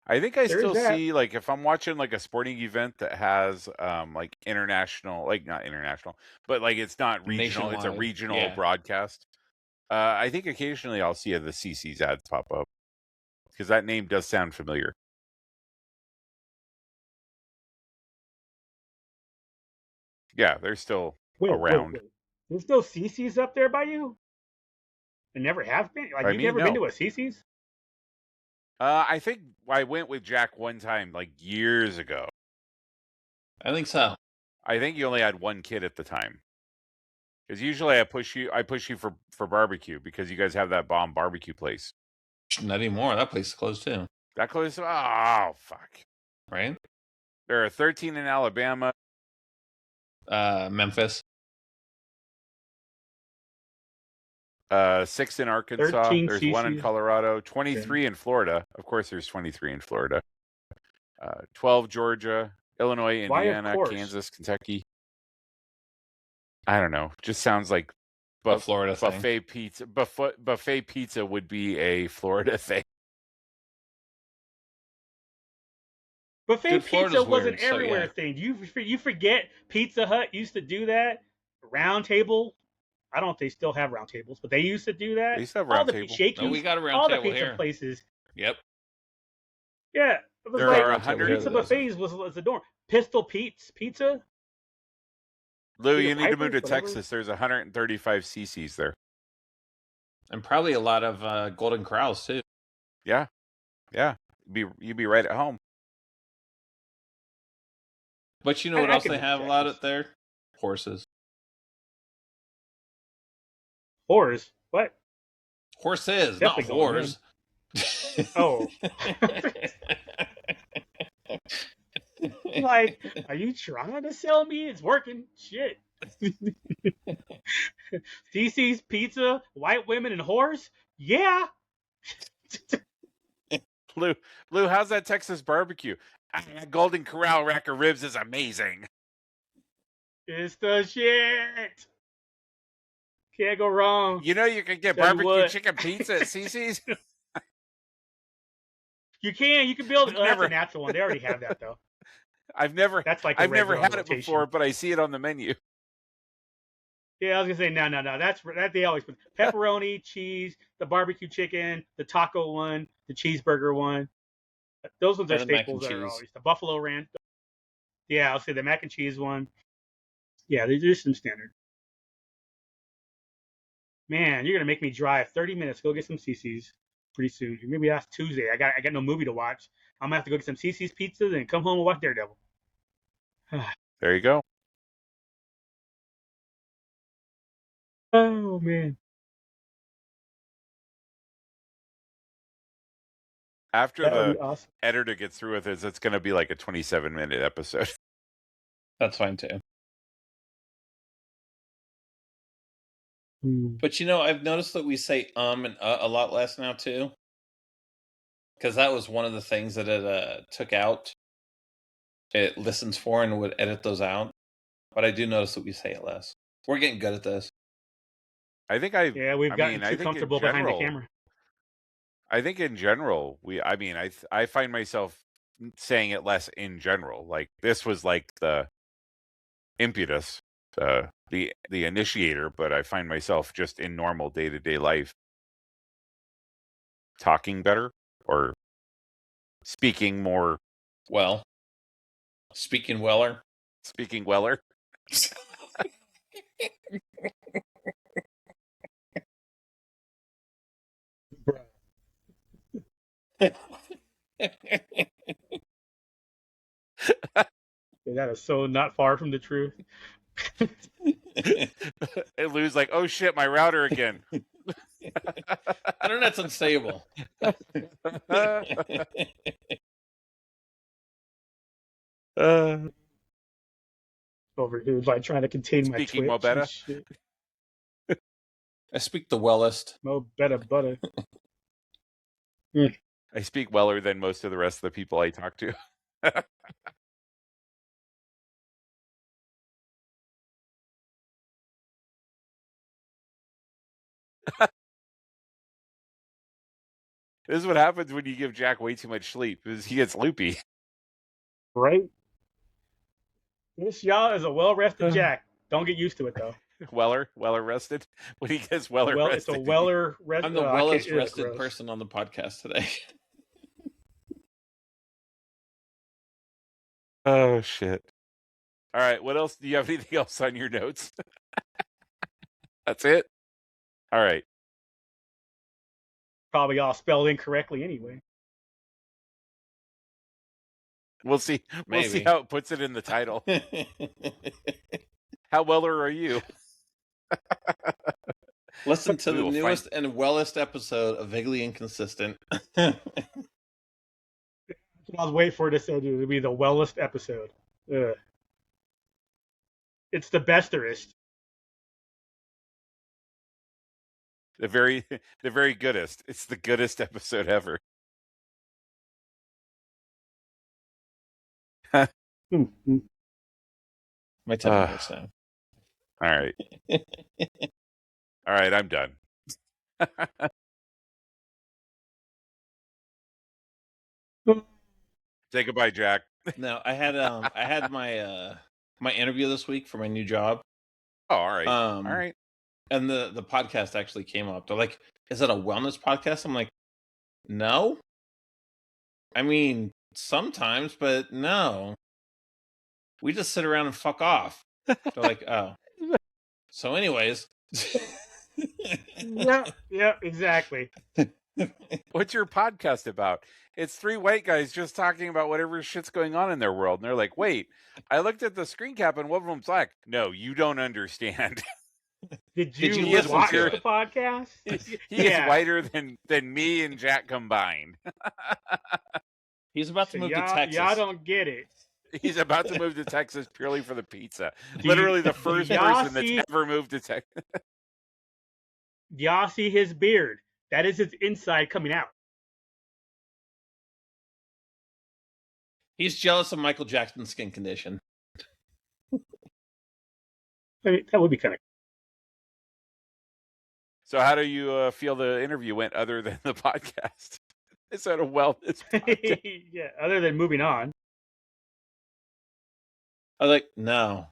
Speaker 1: I think I still see, like, if I'm watching like a sporting event that has like international, like not international, but like it's not regional, it's a regional broadcast. I think occasionally I'll see the CC's ads pop up because that name does sound familiar. Yeah, they're still around.
Speaker 3: Wait. There's no CC's up there by you? There never have been? Like, you've never been to a CC's?
Speaker 1: I think I went with Jack one time, like years ago.
Speaker 2: I think so.
Speaker 1: I think you only had one kid at the time. Because usually I push you for barbecue because you guys have that bomb barbecue place.
Speaker 2: Not anymore. That place is closed too.
Speaker 1: That closed? Oh, fuck.
Speaker 2: Right?
Speaker 1: There are 13 in Alabama.
Speaker 2: Memphis.
Speaker 1: 6 in Arkansas. There's
Speaker 3: CC's.
Speaker 1: 1 in Colorado. 23 in Florida. Of course, there's 23 in Florida. 12 Georgia, Illinois, Indiana, Kansas, Kentucky. I don't know. Just sounds like
Speaker 2: Florida
Speaker 1: buffet
Speaker 2: thing.
Speaker 1: pizza. Buffet pizza would be a Florida thing.
Speaker 3: Buffet pizza was an everywhere thing. You forget Pizza Hut used to do that. Round Table. I don't know if they still have round tables, but they used to do that.
Speaker 1: They used to have round table.
Speaker 2: No, we got a round table
Speaker 3: here. All the pizza places.
Speaker 2: Yep.
Speaker 3: Yeah. It was
Speaker 1: there are 100
Speaker 3: pizza buffets was the norm. Pistol Pete's Pizza.
Speaker 1: Lou, you need to move to Texas. There's 135 CC's there.
Speaker 2: And probably a lot of Golden Corrals, too.
Speaker 1: Yeah. You'd be right at home.
Speaker 2: But you know what else they have a lot of there? Horses.
Speaker 3: Whores? What?
Speaker 2: Horses, not whores.
Speaker 3: Oh. Like, are you trying to sell me? It's working. Shit. CC's Pizza, white women, and whores? Yeah.
Speaker 1: Lou, how's that Texas barbecue? That Golden Corral rack of ribs is amazing.
Speaker 3: It's the shit. Can't go wrong.
Speaker 1: You know you can get barbecue chicken pizza at CC's?
Speaker 3: You can. You can build it. That's a natural one. They already have that, though.
Speaker 1: I've never had it before, but I see it on the menu.
Speaker 3: Yeah, I was gonna say no. That they always put pepperoni, cheese, the barbecue chicken, the taco one, the cheeseburger one. Those ones are staples that are always the buffalo ranch. Yeah, I'll say the mac and cheese one. Yeah, there's some standard. Man, you're gonna make me drive 30 minutes to go get some CC's pretty soon. Maybe that's Tuesday. I got no movie to watch. I'm gonna have to go get some CC's pizza and come home and watch Daredevil.
Speaker 1: There you go.
Speaker 3: Oh man.
Speaker 1: After the editor gets through with this, it's going to be like a 27-minute episode.
Speaker 2: That's fine too. But I've noticed that we say and a lot less now too, because that was one of the things that it took out. It listens for and would edit those out. But I do notice that we say it less. We're getting good at this.
Speaker 1: I think
Speaker 3: we've gotten too comfortable behind the camera.
Speaker 1: I think in general, I find myself saying it less in general. Like this was like the impetus, the initiator, but I find myself just in normal day-to-day life talking better or speaking more.
Speaker 2: Well, speaking weller.
Speaker 1: Speaking weller.
Speaker 3: That is so not far from the truth.
Speaker 1: And Lou's like, oh shit, my router again.
Speaker 2: Internet's unstable.
Speaker 3: Over here by trying to contain my
Speaker 1: Speaking
Speaker 3: Twitch.
Speaker 1: Mo
Speaker 3: Shit.
Speaker 2: I speak the wellest.
Speaker 3: Mo better butter.
Speaker 1: I speak weller than most of the rest of the people I talk to. This is what happens when you give Jack way too much sleep, is he gets loopy.
Speaker 3: Right? This, y'all, is a well-rested Jack. Don't get used to it, though.
Speaker 1: Weller rested? When he gets Weller rested.
Speaker 3: It's a Weller rested.
Speaker 2: I'm the wellest rested person on the podcast today.
Speaker 1: Oh, shit. All right, what else? Do you have anything else on your notes? That's it? All right.
Speaker 3: Probably all spelled incorrectly anyway.
Speaker 1: We'll see. We'll see how it puts it in the title. How Weller are you?
Speaker 2: Listen to the newest and wellest episode of Vaguely Inconsistent.
Speaker 3: I was waiting for it to be the wellest episode. It's the besterest.
Speaker 1: The very goodest. It's the goodest episode ever.
Speaker 2: My time works now.
Speaker 1: All right. All right, I'm done. Say goodbye, Jack.
Speaker 2: No, I had my my interview this week for my new job.
Speaker 1: Oh, all right.
Speaker 2: All
Speaker 1: right.
Speaker 2: And the podcast actually came up. They're like, "Is it a wellness podcast?" I'm like, "No." I mean, sometimes, but no. We just sit around and fuck off. They're like, "Oh." So, anyways.
Speaker 3: Yeah, exactly.
Speaker 1: What's your podcast about? It's three white guys just talking about whatever shit's going on in their world. And they're like, wait, I looked at the screen cap and one of them's black. No, you don't understand.
Speaker 3: Did you watch the podcast?
Speaker 1: He is whiter than me and Jack combined.
Speaker 2: He's about to move to Texas.
Speaker 3: Y'all don't get it.
Speaker 1: He's about to move to Texas purely for the pizza. Literally the first person that's ever moved to Texas.
Speaker 3: Y'all see his beard? That is his inside coming out.
Speaker 2: He's jealous of Michael Jackson's skin condition.
Speaker 3: I mean, that would be kind of.
Speaker 1: So how do you feel the interview went other than the podcast? Is that a wellness podcast?
Speaker 3: Yeah, other than moving on.
Speaker 2: I was like, no.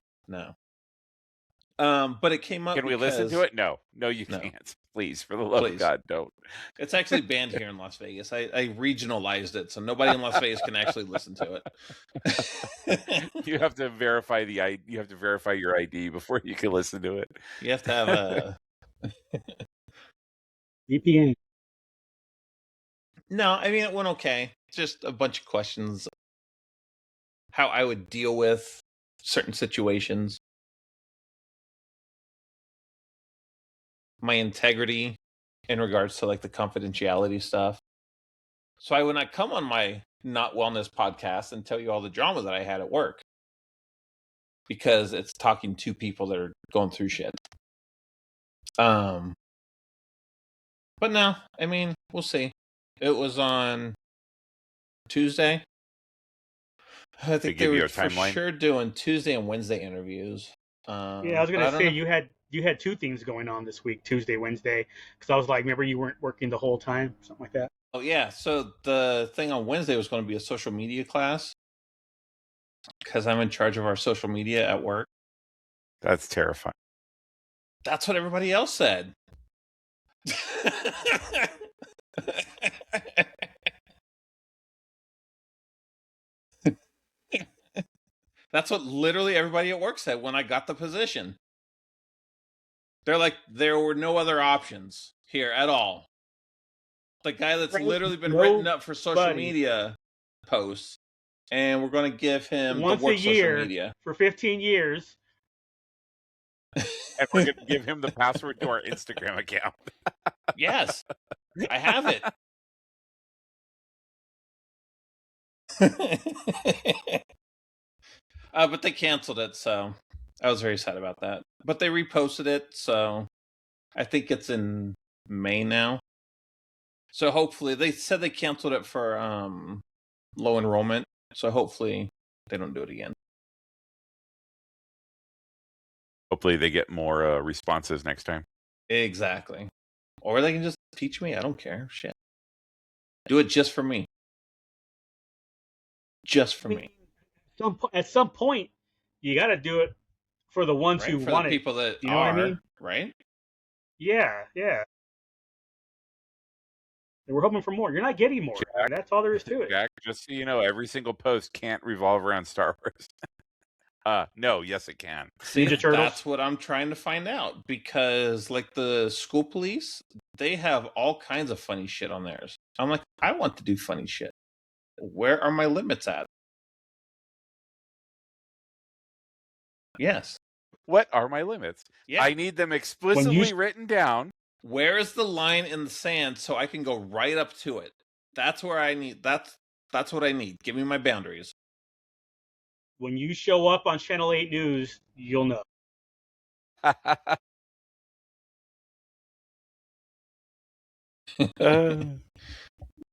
Speaker 2: But it came up.
Speaker 1: Can we listen to it? No, you can't. Please, for the love of God, don't.
Speaker 2: It's actually banned here in Las Vegas. I regionalized it, so nobody in Las Vegas can actually listen to
Speaker 1: it. You have to verify You have to verify your ID before you can listen to it.
Speaker 2: You have to have a
Speaker 3: VPN.
Speaker 2: No, I mean it went okay. Just a bunch of questions. How I would deal with certain situations. My integrity in regards to like the confidentiality stuff. So I would not come on my Not Wellness podcast and tell you all the drama that I had at work. Because it's talking to people that are going through shit. But no, I mean, we'll see. It was on Tuesday. I think they
Speaker 1: give you
Speaker 2: were
Speaker 1: a
Speaker 2: for
Speaker 1: timeline?
Speaker 2: sure doing Tuesday and Wednesday interviews.
Speaker 3: Yeah, I was
Speaker 2: but
Speaker 3: gonna
Speaker 2: I don't
Speaker 3: say
Speaker 2: know.
Speaker 3: you had two things going on this week, Tuesday, Wednesday, because I was like, remember you weren't working the whole time, something like that.
Speaker 2: Oh yeah, so the thing on Wednesday was going to be a social media class because I'm in charge of our social media at work.
Speaker 1: That's terrifying.
Speaker 2: That's what everybody else said. That's what literally everybody at work said when I got the position. They're like, there were no other options here at all. The guy that's literally been written up for social media posts, and we're going to give him
Speaker 3: once
Speaker 2: the work
Speaker 3: a year
Speaker 2: social media
Speaker 3: for 15 years.
Speaker 1: And we're going to give him the password to our Instagram account.
Speaker 2: Yes, I have it. But they canceled it, so I was very sad about that. But they reposted it, so I think it's in May now. So hopefully, they said they canceled it for low enrollment, so hopefully they don't do it again.
Speaker 1: Hopefully they get more responses next time.
Speaker 2: Exactly. Or they can just teach me. I don't care. Shit. Do it just for me. Just for me.
Speaker 3: At some point, you got to do it for the ones
Speaker 2: Right?
Speaker 3: who
Speaker 2: For
Speaker 3: want
Speaker 2: the
Speaker 3: it.
Speaker 2: people that
Speaker 3: You know
Speaker 2: are,
Speaker 3: what I mean?
Speaker 2: right?
Speaker 3: Yeah, yeah. And we're hoping for more. You're not getting more.
Speaker 1: Jack,
Speaker 3: That's all there is to it.
Speaker 1: Jack, just so you know, every single post can't revolve around Star Wars. No, yes, it can.
Speaker 2: See,
Speaker 3: Ninja Turtles?
Speaker 2: that's what I'm trying to find out because, like, the school police, they have all kinds of funny shit on theirs. I'm like, I want to do funny shit. Where are my limits at? Yes.
Speaker 1: What are my limits?
Speaker 2: Yeah.
Speaker 1: I need them explicitly written down.
Speaker 2: Where is the line in the sand so I can go right up to it? That's where I need. That's what I need. Give me my boundaries.
Speaker 3: When you show up on Channel 8 News, you'll know.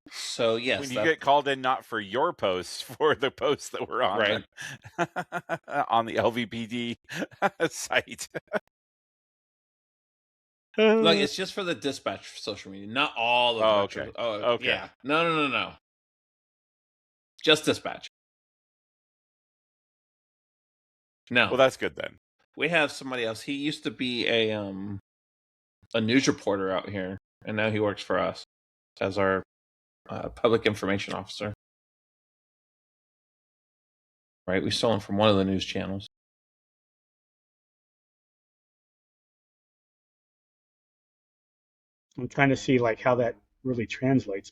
Speaker 2: So yes,
Speaker 1: when you get called in, not for your posts, for the posts that were on
Speaker 2: right
Speaker 1: on the LVPD site.
Speaker 2: Like, it's just for the dispatch social media, not all of retro.
Speaker 1: Okay.
Speaker 2: Oh,
Speaker 1: Okay.
Speaker 2: yeah. No. Just dispatch. No.
Speaker 1: Well, that's good then.
Speaker 2: We have somebody else. He used to be a news reporter out here, and now he works for us as our public information officer. Right? We stole him from one of the news channels.
Speaker 3: I'm trying to see like how that really translates.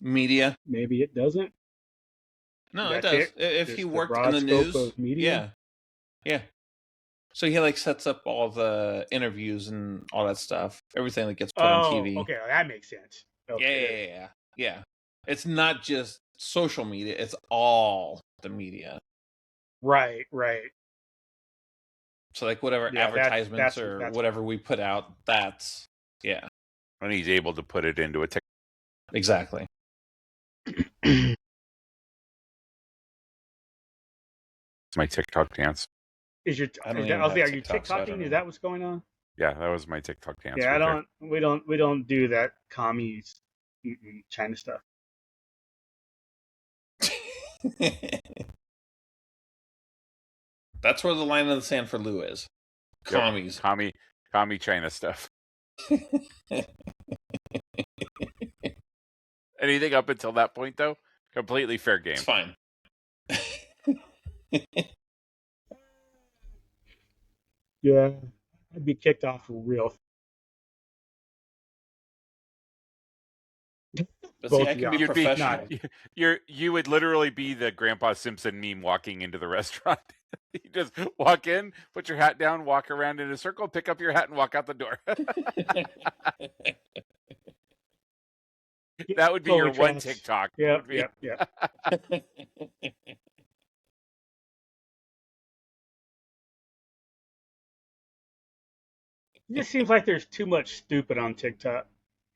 Speaker 2: Media.
Speaker 3: Maybe it doesn't.
Speaker 2: No, it does. If he worked in the
Speaker 3: scope
Speaker 2: news,
Speaker 3: of media?
Speaker 2: yeah. So he like sets up all the interviews and all that stuff, everything that gets put on TV.
Speaker 3: Okay, that makes sense. Okay.
Speaker 2: Yeah. It's not just social media; it's all the media.
Speaker 3: Right.
Speaker 2: So like whatever advertisements or whatever we put out, that's
Speaker 1: And he's able to put it into a TikTok.
Speaker 2: Exactly.
Speaker 1: It's my TikTok dance.
Speaker 3: Are you TikToking? Is that what's going on?
Speaker 1: Yeah, that was my TikTok dance.
Speaker 3: Yeah, we don't do that commies China stuff.
Speaker 2: That's where the line in the sand for Lou is. Commies.
Speaker 1: Yep. Commie China stuff. Anything up until that point, though, completely fair game.
Speaker 2: It's fine.
Speaker 3: Yeah, I'd be kicked off for real.
Speaker 2: But see, I can be professional.
Speaker 1: You would literally be the Grandpa Simpson meme walking into the restaurant. You just walk in, put your hat down, walk around in a circle, pick up your hat, and walk out the door. That would be your one TikTok.
Speaker 3: Yep. It just seems like there's too much stupid on TikTok.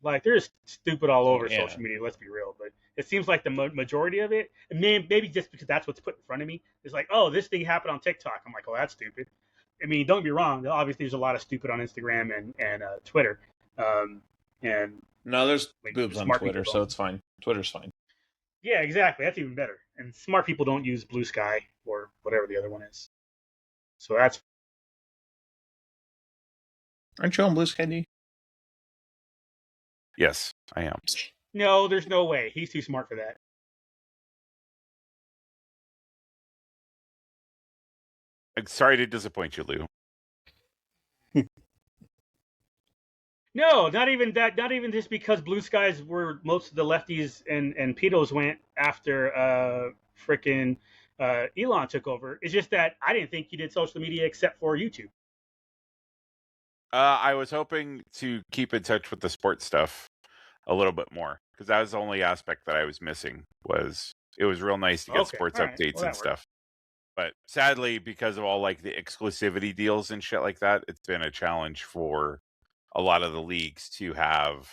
Speaker 3: Like there's stupid all
Speaker 2: Oh
Speaker 3: over
Speaker 2: yeah.
Speaker 3: social media. Let's be real, but it seems like the majority of it, and maybe just because that's what's put in front of me, is like, oh, this thing happened on TikTok. I'm like, oh, that's stupid. I mean, don't get me wrong. Obviously, there's a lot of stupid on Instagram and Twitter, and
Speaker 2: No, there's
Speaker 3: like,
Speaker 2: boobs on
Speaker 3: smart
Speaker 2: Twitter,
Speaker 3: people
Speaker 2: so
Speaker 3: don't.
Speaker 2: it's fine. Twitter's fine.
Speaker 3: Yeah, exactly. That's even better. And smart people don't use Blue Sky or whatever the other one is. So that's
Speaker 2: Aren't you on Blue Sky D?
Speaker 1: Yes, I am.
Speaker 3: no. There's no way. He's too smart for that.
Speaker 1: I'm sorry to disappoint you, Lou.
Speaker 3: No, not even that. Not even just because Blue Skies were most of the lefties and pedos went after frickin' Elon took over. It's just that I didn't think he did social media except for YouTube.
Speaker 1: I was hoping to keep in touch with the sports stuff a little bit more because that was the only aspect that I was missing. It was real nice to get
Speaker 3: Okay,
Speaker 1: sports
Speaker 3: all right.
Speaker 1: updates
Speaker 3: Well,
Speaker 1: and
Speaker 3: that works.
Speaker 1: stuff. But sadly, because of all like the exclusivity deals and shit like that, it's been a challenge for a lot of the leagues to have,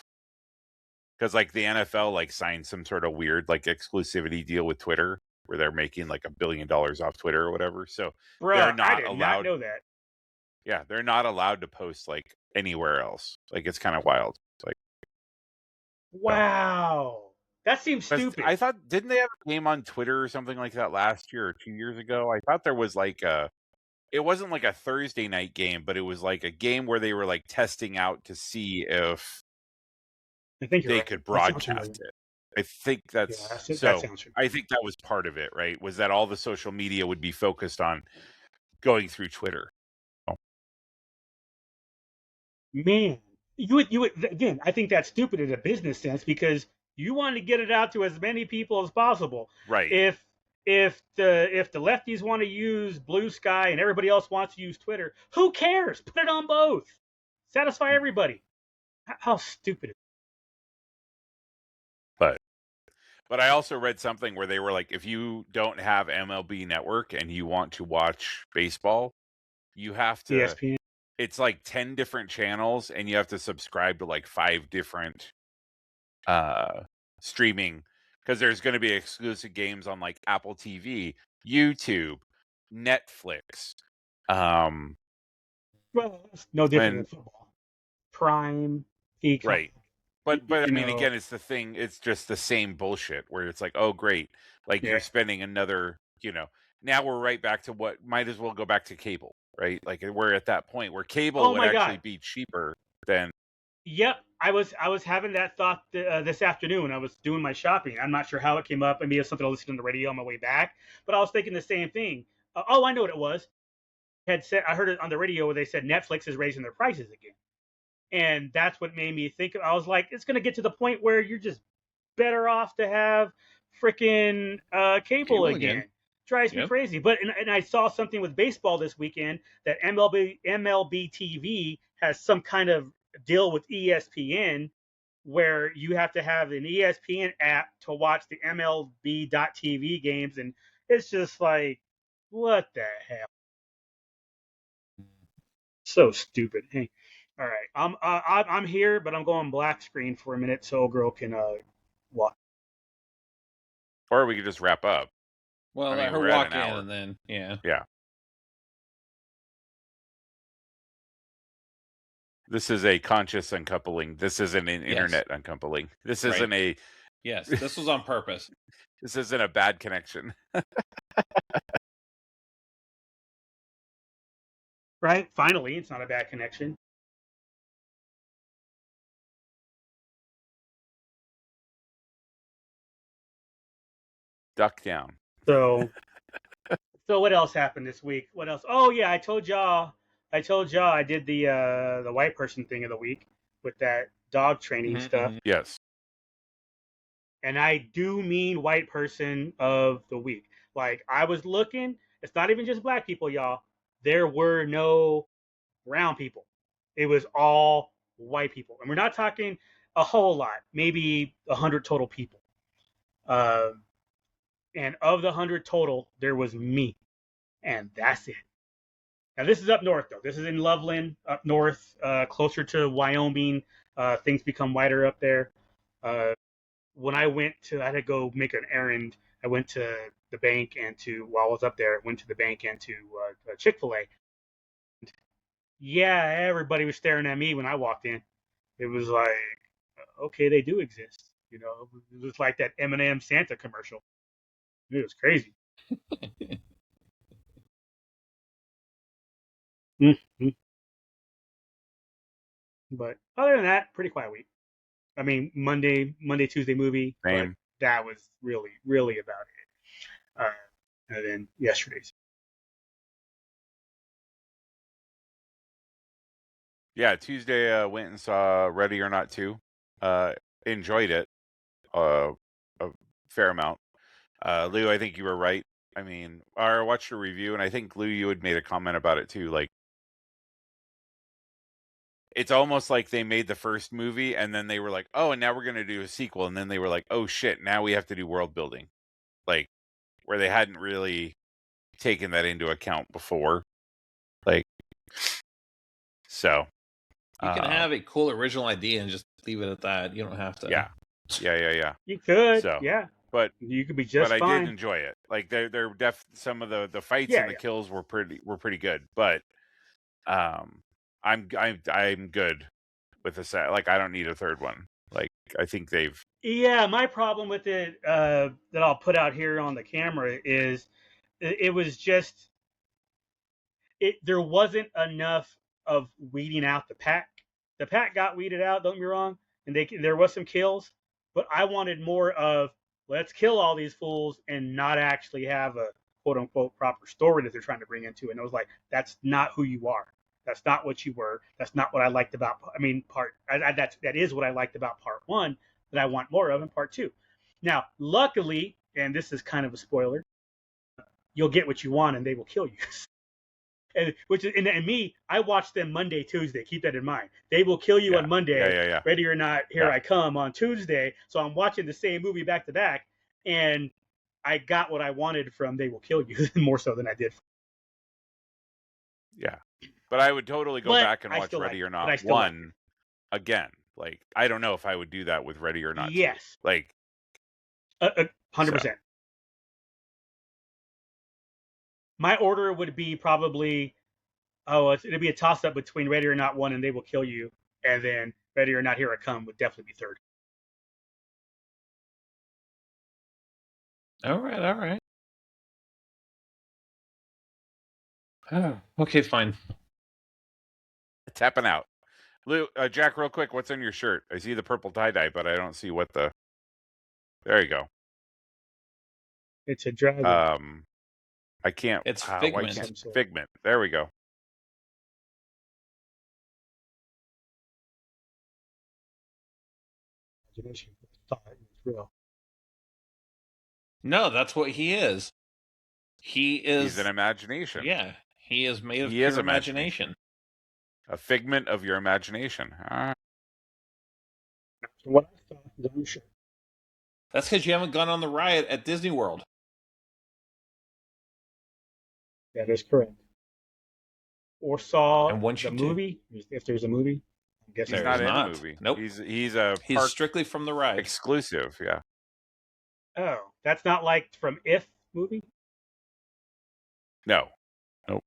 Speaker 1: because like the NFL like signed some sort of weird like exclusivity deal with Twitter where they're making like $1 billion off Twitter or whatever. So they're
Speaker 3: Bruh, I
Speaker 1: not
Speaker 3: did not
Speaker 1: allowed.
Speaker 3: know that.
Speaker 1: Yeah, they're not allowed to post like anywhere else. Like it's kind of wild. It's like, so.
Speaker 3: Wow, that seems stupid.
Speaker 1: I thought, didn't they have a game on Twitter or something like that last year or 2 years ago? I thought there was like it wasn't like a Thursday night game, but it was like a game where they were like testing out to see if
Speaker 3: I think you're
Speaker 1: they
Speaker 3: right.
Speaker 1: could
Speaker 3: That sounds
Speaker 1: broadcast
Speaker 3: familiar.
Speaker 1: it. I think
Speaker 3: Yeah,
Speaker 1: that's
Speaker 3: that
Speaker 1: so.
Speaker 3: sounds familiar.
Speaker 1: I think that was part of it, right? Was that all the social media would be focused on going through Twitter. Oh,
Speaker 3: Man, you would again. I think that's stupid in a business sense because you want to get it out to as many people as possible.
Speaker 1: right.
Speaker 3: If if the lefties want to use Blue Sky and everybody else wants to use Twitter, who cares? Put it on both. Satisfy everybody. How stupid!
Speaker 1: But I also read something where they were like, if you don't have MLB Network and you want to watch baseball, you have to.
Speaker 3: ESPN.
Speaker 1: It's like 10 different channels, and you have to subscribe to like 5 different uh streaming, because there's going to be exclusive games on like Apple TV, YouTube, Netflix, um
Speaker 3: Well, it's no different than
Speaker 1: and
Speaker 3: football. Prime, Peacock.
Speaker 1: right. But I
Speaker 3: You
Speaker 1: mean,
Speaker 3: know,
Speaker 1: again, it's the thing. It's just the same bullshit where it's like, oh, great, like
Speaker 3: yeah.
Speaker 1: you're spending another, now we're right back to what might as well go back to cable, right? Like we're at that point where cable
Speaker 3: Oh
Speaker 1: would
Speaker 3: my
Speaker 1: actually
Speaker 3: God.
Speaker 1: be cheaper than.
Speaker 3: Yep, I was having that thought this afternoon. I was doing my shopping. I'm not sure how it came up. Maybe it's something I listened on the radio on my way back. But I was thinking the same thing. Oh, I know what it was. I heard it on the radio where they said Netflix is raising their prices again, and that's what made me think. I was like, it's going to get to the point where you're just better off to have freaking cable
Speaker 2: Cable
Speaker 3: again.
Speaker 2: again.
Speaker 3: Drives me
Speaker 2: Yep.
Speaker 3: crazy. But and I saw something with baseball this weekend that MLB TV has some kind of deal with ESPN where you have to have an ESPN app to watch the MLB.TV games, and it's just like, what the hell? So stupid. Hey, all right, I'm here, but I'm going black screen for a minute so a girl can watch.
Speaker 1: Or we could just wrap up.
Speaker 2: Well,
Speaker 1: I
Speaker 2: let
Speaker 1: mean,
Speaker 2: her
Speaker 1: we're at
Speaker 2: walk
Speaker 1: an
Speaker 2: in
Speaker 1: hour.
Speaker 2: and then
Speaker 1: Yeah. This is a conscious uncoupling. This isn't an internet uncoupling. This
Speaker 2: Right.
Speaker 1: isn't a.
Speaker 2: Yes, this was on purpose.
Speaker 1: This isn't a bad connection.
Speaker 3: Right? Finally, it's not a bad connection.
Speaker 1: Duck down.
Speaker 3: So, so what else happened this week? What else? Oh yeah, I told y'all I did the white person thing of the week with that dog training stuff.
Speaker 1: Yes.
Speaker 3: And I do mean white person of the week. Like I was looking, it's not even just black people, y'all. There were no brown people. It was all white people, and we're not talking a whole lot, maybe 100 total people. And of the 100 total, there was me, and that's it. Now this is up north though. This is in Loveland, up north, closer to Wyoming. Things become wider up there. When I had to go make an errand. I went to the bank while I was up there, I went to the bank and to Chick-fil-A. Yeah, everybody was staring at me when I walked in. It was like, okay, they do exist. It was like that M&M Santa commercial. It was crazy. Mm-hmm. But other than that, pretty quiet week. I mean, Monday, Tuesday movie,
Speaker 1: Same.
Speaker 3: but that was really, really about it. And then yesterday's.
Speaker 1: Yeah, Tuesday went and saw Ready or Not 2. Enjoyed it a fair amount. Lou, I think you were right. I mean, I watched a review, and I think, Lou, you had made a comment about it too. Like, it's almost like they made the first movie, and then they were like, oh, and now we're going to do a sequel. And then they were like, oh, shit, now we have to do world building. Like, where they hadn't really taken that into account before. Like, so.
Speaker 2: You can have a cool original idea and just leave it at that. You don't have to.
Speaker 1: Yeah.
Speaker 3: You could,
Speaker 1: so,
Speaker 3: yeah.
Speaker 1: But
Speaker 3: you could be just fine.
Speaker 1: But I did enjoy it. Like they're some of the fights and the kills were pretty good. But I'm good with the set. Like I don't need a third one. Like I think they've.
Speaker 3: Yeah, my problem with it that I'll put out here on the camera is it was just there wasn't enough of weeding out the pack. The pack got weeded out, don't get me wrong, and there was some kills, but I wanted more of let's kill all these fools and not actually have a quote unquote proper story that they're trying to bring into. And I was like, that's not who you are. That's not what you were. That's not what I liked about. I mean, that is what I liked about part one that I want more of in part two. Now, luckily, and this is kind of a spoiler, you'll get what you want and they will kill you. And me, I watch them Monday, Tuesday. Keep that in mind. They will kill you on Monday.
Speaker 1: Yeah.
Speaker 3: Ready or Not, Here I Come on Tuesday. So I'm watching the same movie back to back, and I got what I wanted from They Will Kill You more so than I did.
Speaker 1: Yeah, but I would totally go back and watch Ready or Not 1 again. Like I don't know if I would do that with Ready or Not.
Speaker 3: Yes,
Speaker 1: 2. Like
Speaker 3: 100%. My order would be probably, it'd be a toss-up between Ready or Not 1 and They Will Kill You, and then Ready or Not, Here I Come would definitely be third.
Speaker 2: All right. Oh, okay, fine.
Speaker 1: Tapping out. Lou, Jack, real quick, what's on your shirt? I see the purple tie-dye, but I don't see what the... There you go.
Speaker 3: It's a dragon.
Speaker 1: I can't...
Speaker 2: It's Figment.
Speaker 1: Figment. There we go.
Speaker 3: Imagination. Thought it was real.
Speaker 2: No, that's what he is. He's
Speaker 1: an imagination.
Speaker 2: Yeah, he is made of pure imagination.
Speaker 1: A figment of your imagination.
Speaker 3: That's what I thought. I'm sure.
Speaker 2: That's because you haven't gone on the ride at Disney World.
Speaker 3: That is correct. Or saw
Speaker 2: the
Speaker 3: movie. If there's a movie, I guess
Speaker 1: he's not in a movie.
Speaker 2: Nope.
Speaker 1: He's
Speaker 2: strictly from the ride.
Speaker 1: Exclusive, yeah.
Speaker 3: Oh, that's not like from If movie?
Speaker 1: No. Nope.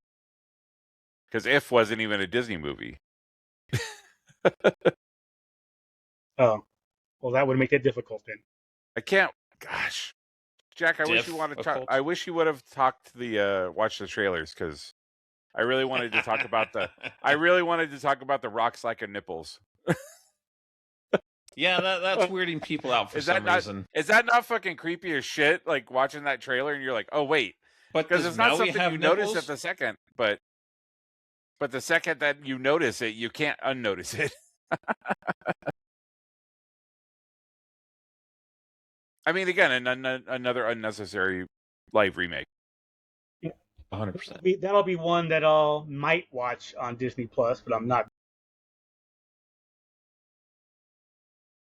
Speaker 1: Because If wasn't even a Disney movie.
Speaker 3: Oh. Well, that would make it difficult then.
Speaker 1: I can't. Gosh. Jack, I wish you would have watched the trailers, because I really wanted to talk about the rocks like a nipples.
Speaker 2: Yeah, that's weirding people out for some reason.
Speaker 1: Is that not fucking creepy as shit? Like watching that trailer and you're like, oh wait, because it's not something you notice at the second, but the second that you notice it, you can't unnotice it. I mean, again, another unnecessary live remake.
Speaker 3: Yeah,
Speaker 2: 100%.
Speaker 3: That'll be one that I might watch on Disney Plus, but I'm not.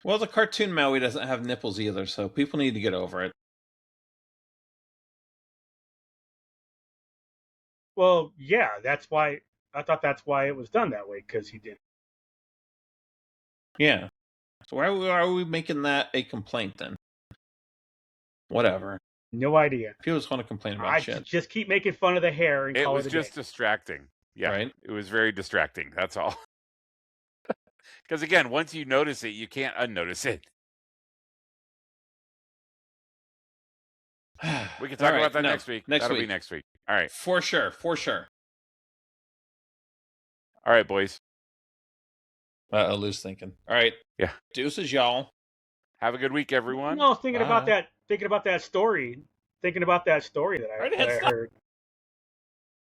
Speaker 2: Well, the cartoon Maui doesn't have nipples either, so people need to get over it.
Speaker 3: Well, yeah, that's why I thought that's why it was done that way, because he did.
Speaker 2: Yeah. So why are we making that a complaint then? Whatever.
Speaker 3: No idea.
Speaker 2: People just want to complain about
Speaker 3: I
Speaker 2: shit.
Speaker 3: just keep making fun of the hair and
Speaker 1: It
Speaker 3: call
Speaker 1: was
Speaker 3: it a
Speaker 1: just
Speaker 3: day.
Speaker 1: distracting. Yeah,
Speaker 2: Right?
Speaker 1: it was very distracting. That's all. Because again, once you notice it, you can't unnotice it. We can talk about that next week. That'll be next week. All right.
Speaker 2: For sure.
Speaker 1: All right, boys.
Speaker 2: A loose thinking. All right.
Speaker 1: Yeah.
Speaker 2: Deuces, y'all.
Speaker 1: Have a good week, everyone.
Speaker 3: No, thinking
Speaker 2: Bye.
Speaker 3: about that story. Thinking about that story that I heard.